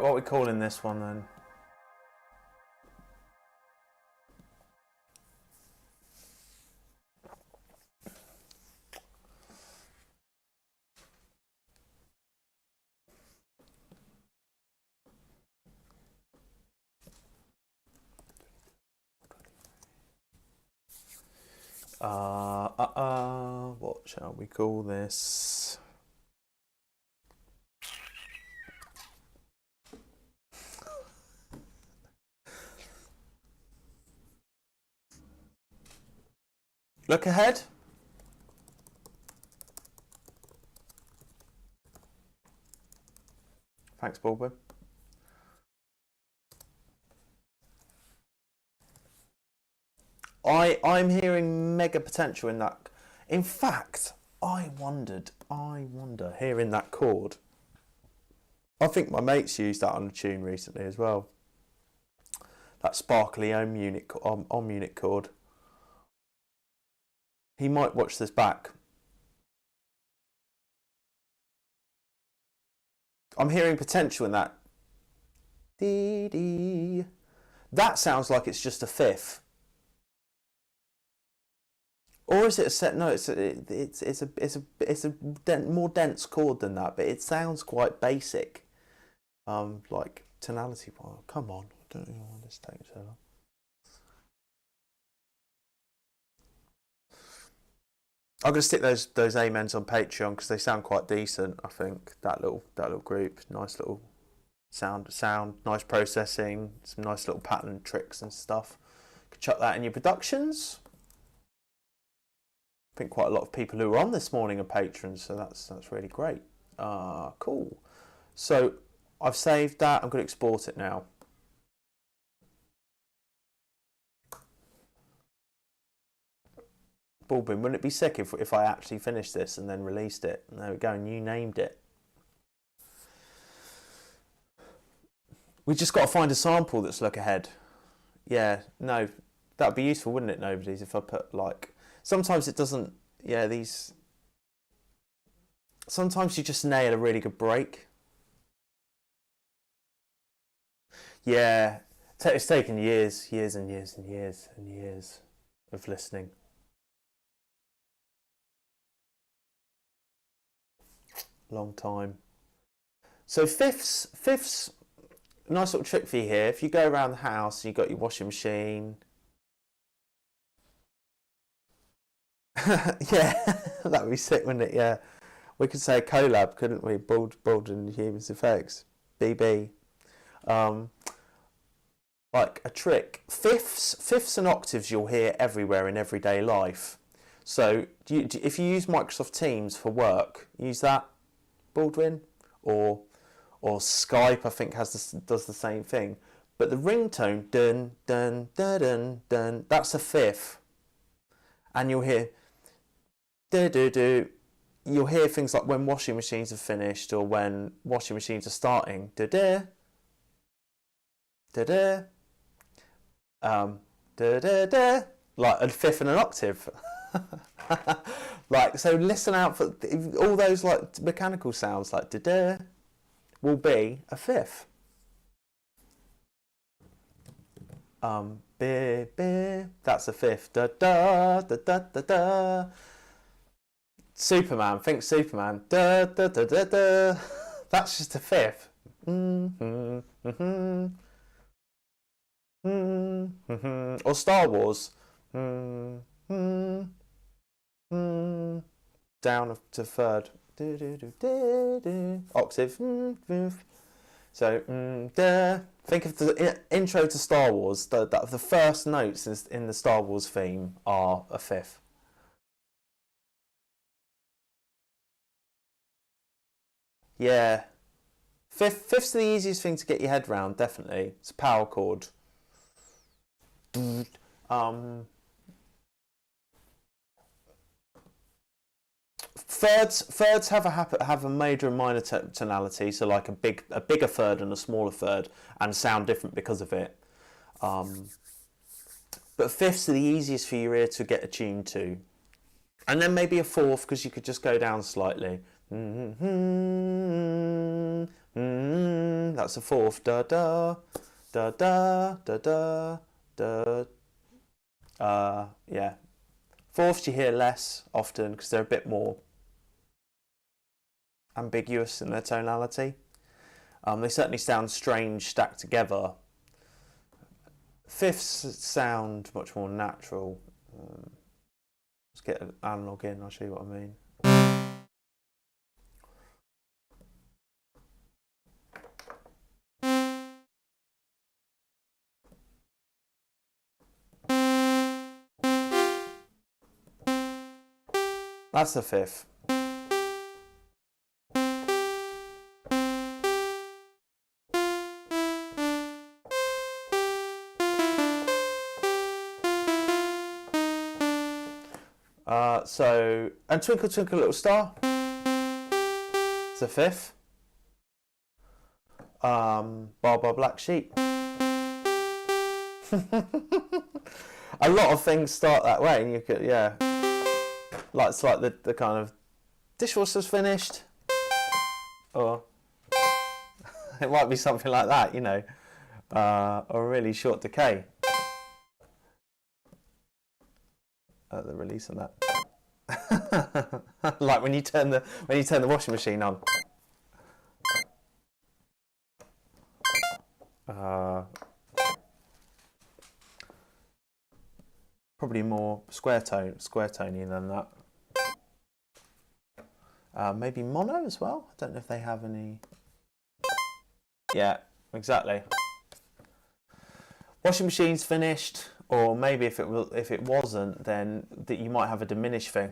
Right, what are we calling this one then? What shall we call this? Look ahead. Thanks, Baldwin. I'm hearing mega potential in that. In fact, I wonder, hearing that chord. I think my mates used that on a tune recently as well. That sparkly om unit chord. He might watch this back. I'm hearing potential in that. Dee dee. That sounds like it's just a fifth. Or is it a set? No, it's a more dense chord than that, but it sounds quite basic. Like tonality. Oh, come on, I don't know why this takes so long. I'm gonna stick those amens on Patreon because they sound quite decent. I think that little group, nice little sound, nice processing, some nice little pattern tricks and stuff. Could chuck that in your productions. I think quite a lot of people who are on this morning are patrons, so that's really great. Cool. So I've saved that. I'm going to export it now. Baldwin, wouldn't it be sick if I actually finished this and then released it? And there we go, and you named it. We just got to find a sample that's look ahead. Yeah, no, that'd be useful, wouldn't it, Nobodies, if I put like... Sometimes it doesn't... Yeah, these... Sometimes you just nail a really good break. Yeah, it's taken years and years and years and years of listening. Long time. So fifths, nice little trick for you here. If you go around the house and you've got your washing machine... Yeah, that would be sick, wouldn't it? Yeah. We could say collab, couldn't we? Bald and humansynthetics. BB. Like a trick. Fifths and octaves you'll hear everywhere in everyday life. So if you use Microsoft Teams for work, use that, Baldwin, or Skype I think does the same thing. But the ringtone, dun dun dun dun dun, that's a fifth, and you'll hear do do do. You'll hear things like when washing machines are finished or when washing machines are starting, da da da da. Da da da, like a fifth and an octave. Like, so listen out for all those like mechanical sounds, like da da will be a fifth. Be, that's a fifth. Da da da da da da. Superman, think Superman. Da da da da da. That's just a fifth. Or Star Wars. Down to third. Octave. So think of the intro to Star Wars. The first notes in the Star Wars theme are a fifth. Yeah. Fifth's the easiest thing to get your head round, definitely. It's a power chord. Thirds have a major and minor tonality, so like a bigger third and a smaller third, and sound different because of it. But fifths are the easiest for your ear to get attuned to, and then maybe a fourth because you could just go down slightly. That's the fourth. Da da da da da da da. Yeah. Fourths you hear less often because they're a bit more ambiguous in their tonality. They certainly sound strange stacked together. Fifths sound much more natural. Let's get an analog in, I'll show you what I mean. That's the fifth. And Twinkle Twinkle Little Star, it's a fifth. Bar Bar Black Sheep. A lot of things start that way, and you could, yeah. Like it's like the kind of dishwasher's finished, or it might be something like that, you know, or a really short decay. The release on that. Like when you turn the washing machine on. Probably more square tony than that. Maybe mono as well. I don't know if they have any. Yeah, exactly. Washing machine's finished, or maybe if it wasn't, then that you might have a diminished thing.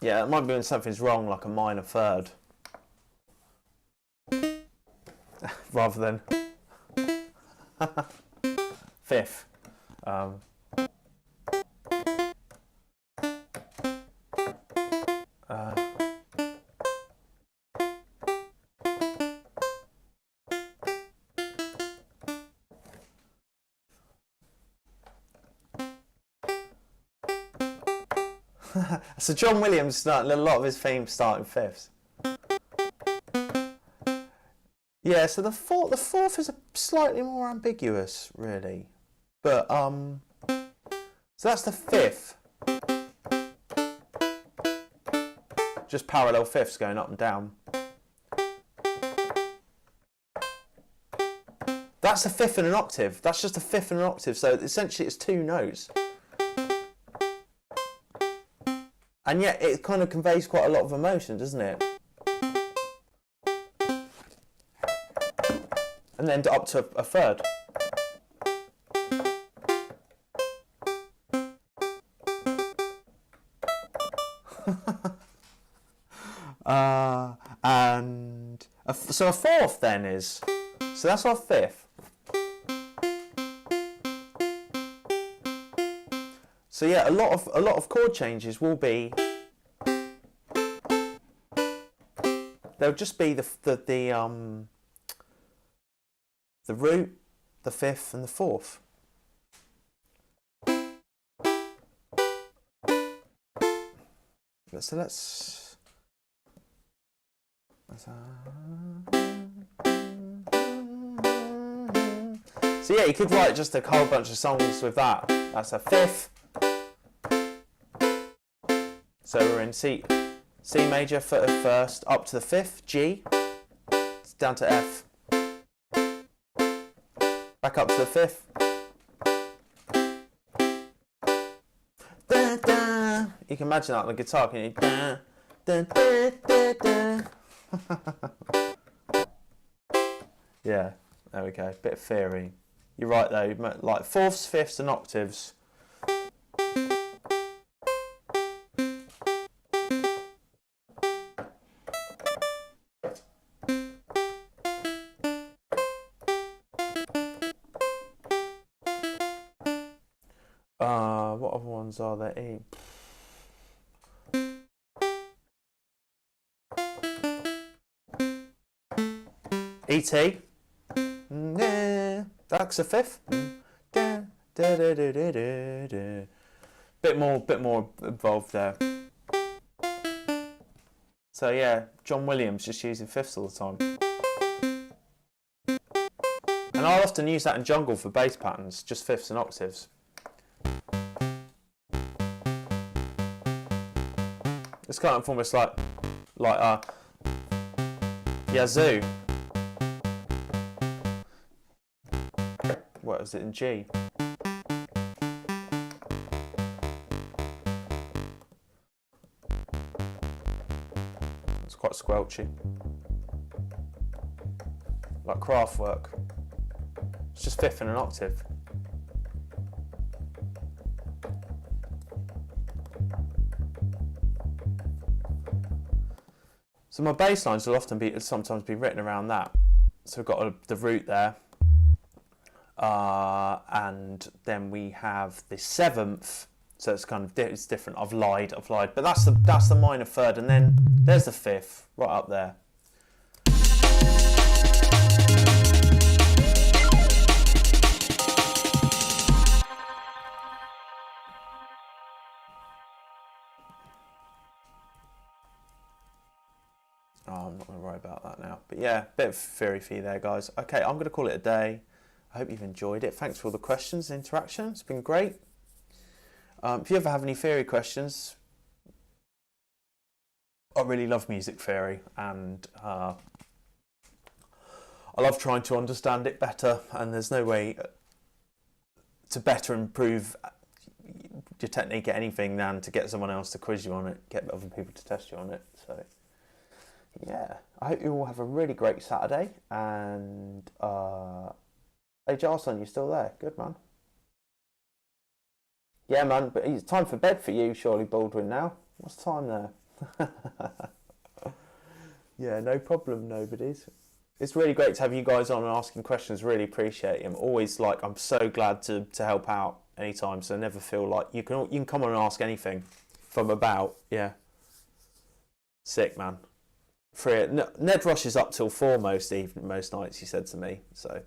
Yeah, it might be when something's wrong, like a minor third, rather than fifth. So John Williams, a lot of his themes start in fifths. Yeah, so the fourth is a slightly more ambiguous, really. But so that's the fifth. Just parallel fifths going up and down. That's a fifth and an octave. That's just a fifth and an octave. So essentially it's two notes. And yet it kind of conveys quite a lot of emotion, doesn't it? And then up to a third. So a fourth then is, so that's our fifth. So yeah, a lot of chord changes will be, there'll just be the root, the fifth, and the fourth. So so yeah, you could write just a whole bunch of songs with that. That's a fifth. So we're in C major for first, up to the fifth, G, down to F, back up to the fifth. Da, da. You can imagine that on the guitar, can you? Da, da, da, da, da. Yeah, there we go. Bit of theory. You're right though. Like fourths, fifths, and octaves. What other ones are there? E.T. That's a fifth. bit more involved there. So yeah, John Williams just using fifths all the time. And I'll often use that in jungle for bass patterns, just fifths and octaves. It's kind of almost like yazoo. What was it in G? It's quite squelchy. Like Kraftwerk. It's just fifth and an octave. So my bass lines will sometimes be written around that. So we've got the root there, and then we have the seventh. So it's kind of it's different. I've lied, but that's the minor third, and then there's the fifth right up there. Oh, I'm not going to worry about that now. But yeah, bit of theory there, guys. Okay, I'm going to call it a day. I hope you've enjoyed it. Thanks for all the questions and interaction. It's been great. If you ever have any theory questions, I really love music theory, and I love trying to understand it better, and there's no way to better improve your technique at anything than to get someone else to quiz you on it, get other people to test you on it. So yeah, I hope you all have a really great Saturday, and hey Jarson, you still there? Good man. Yeah man, but it's time for bed for you surely, Baldwin, now. What's time there? Yeah, no problem, nobodies. It's really great to have you guys on and asking questions. Really appreciate it. I'm so glad to help out anytime, so never feel like you can come on and ask anything from about. Yeah, sick man. Ned Rush is up till 4 most nights, he said to me. So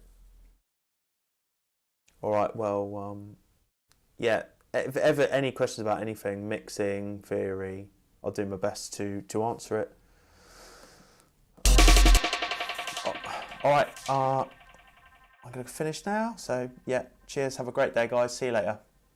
all right, well, yeah, if ever any questions about anything, mixing, theory, I'll do my best to answer it. All right, I'm going to finish now. So yeah, cheers. Have a great day, guys. See you later.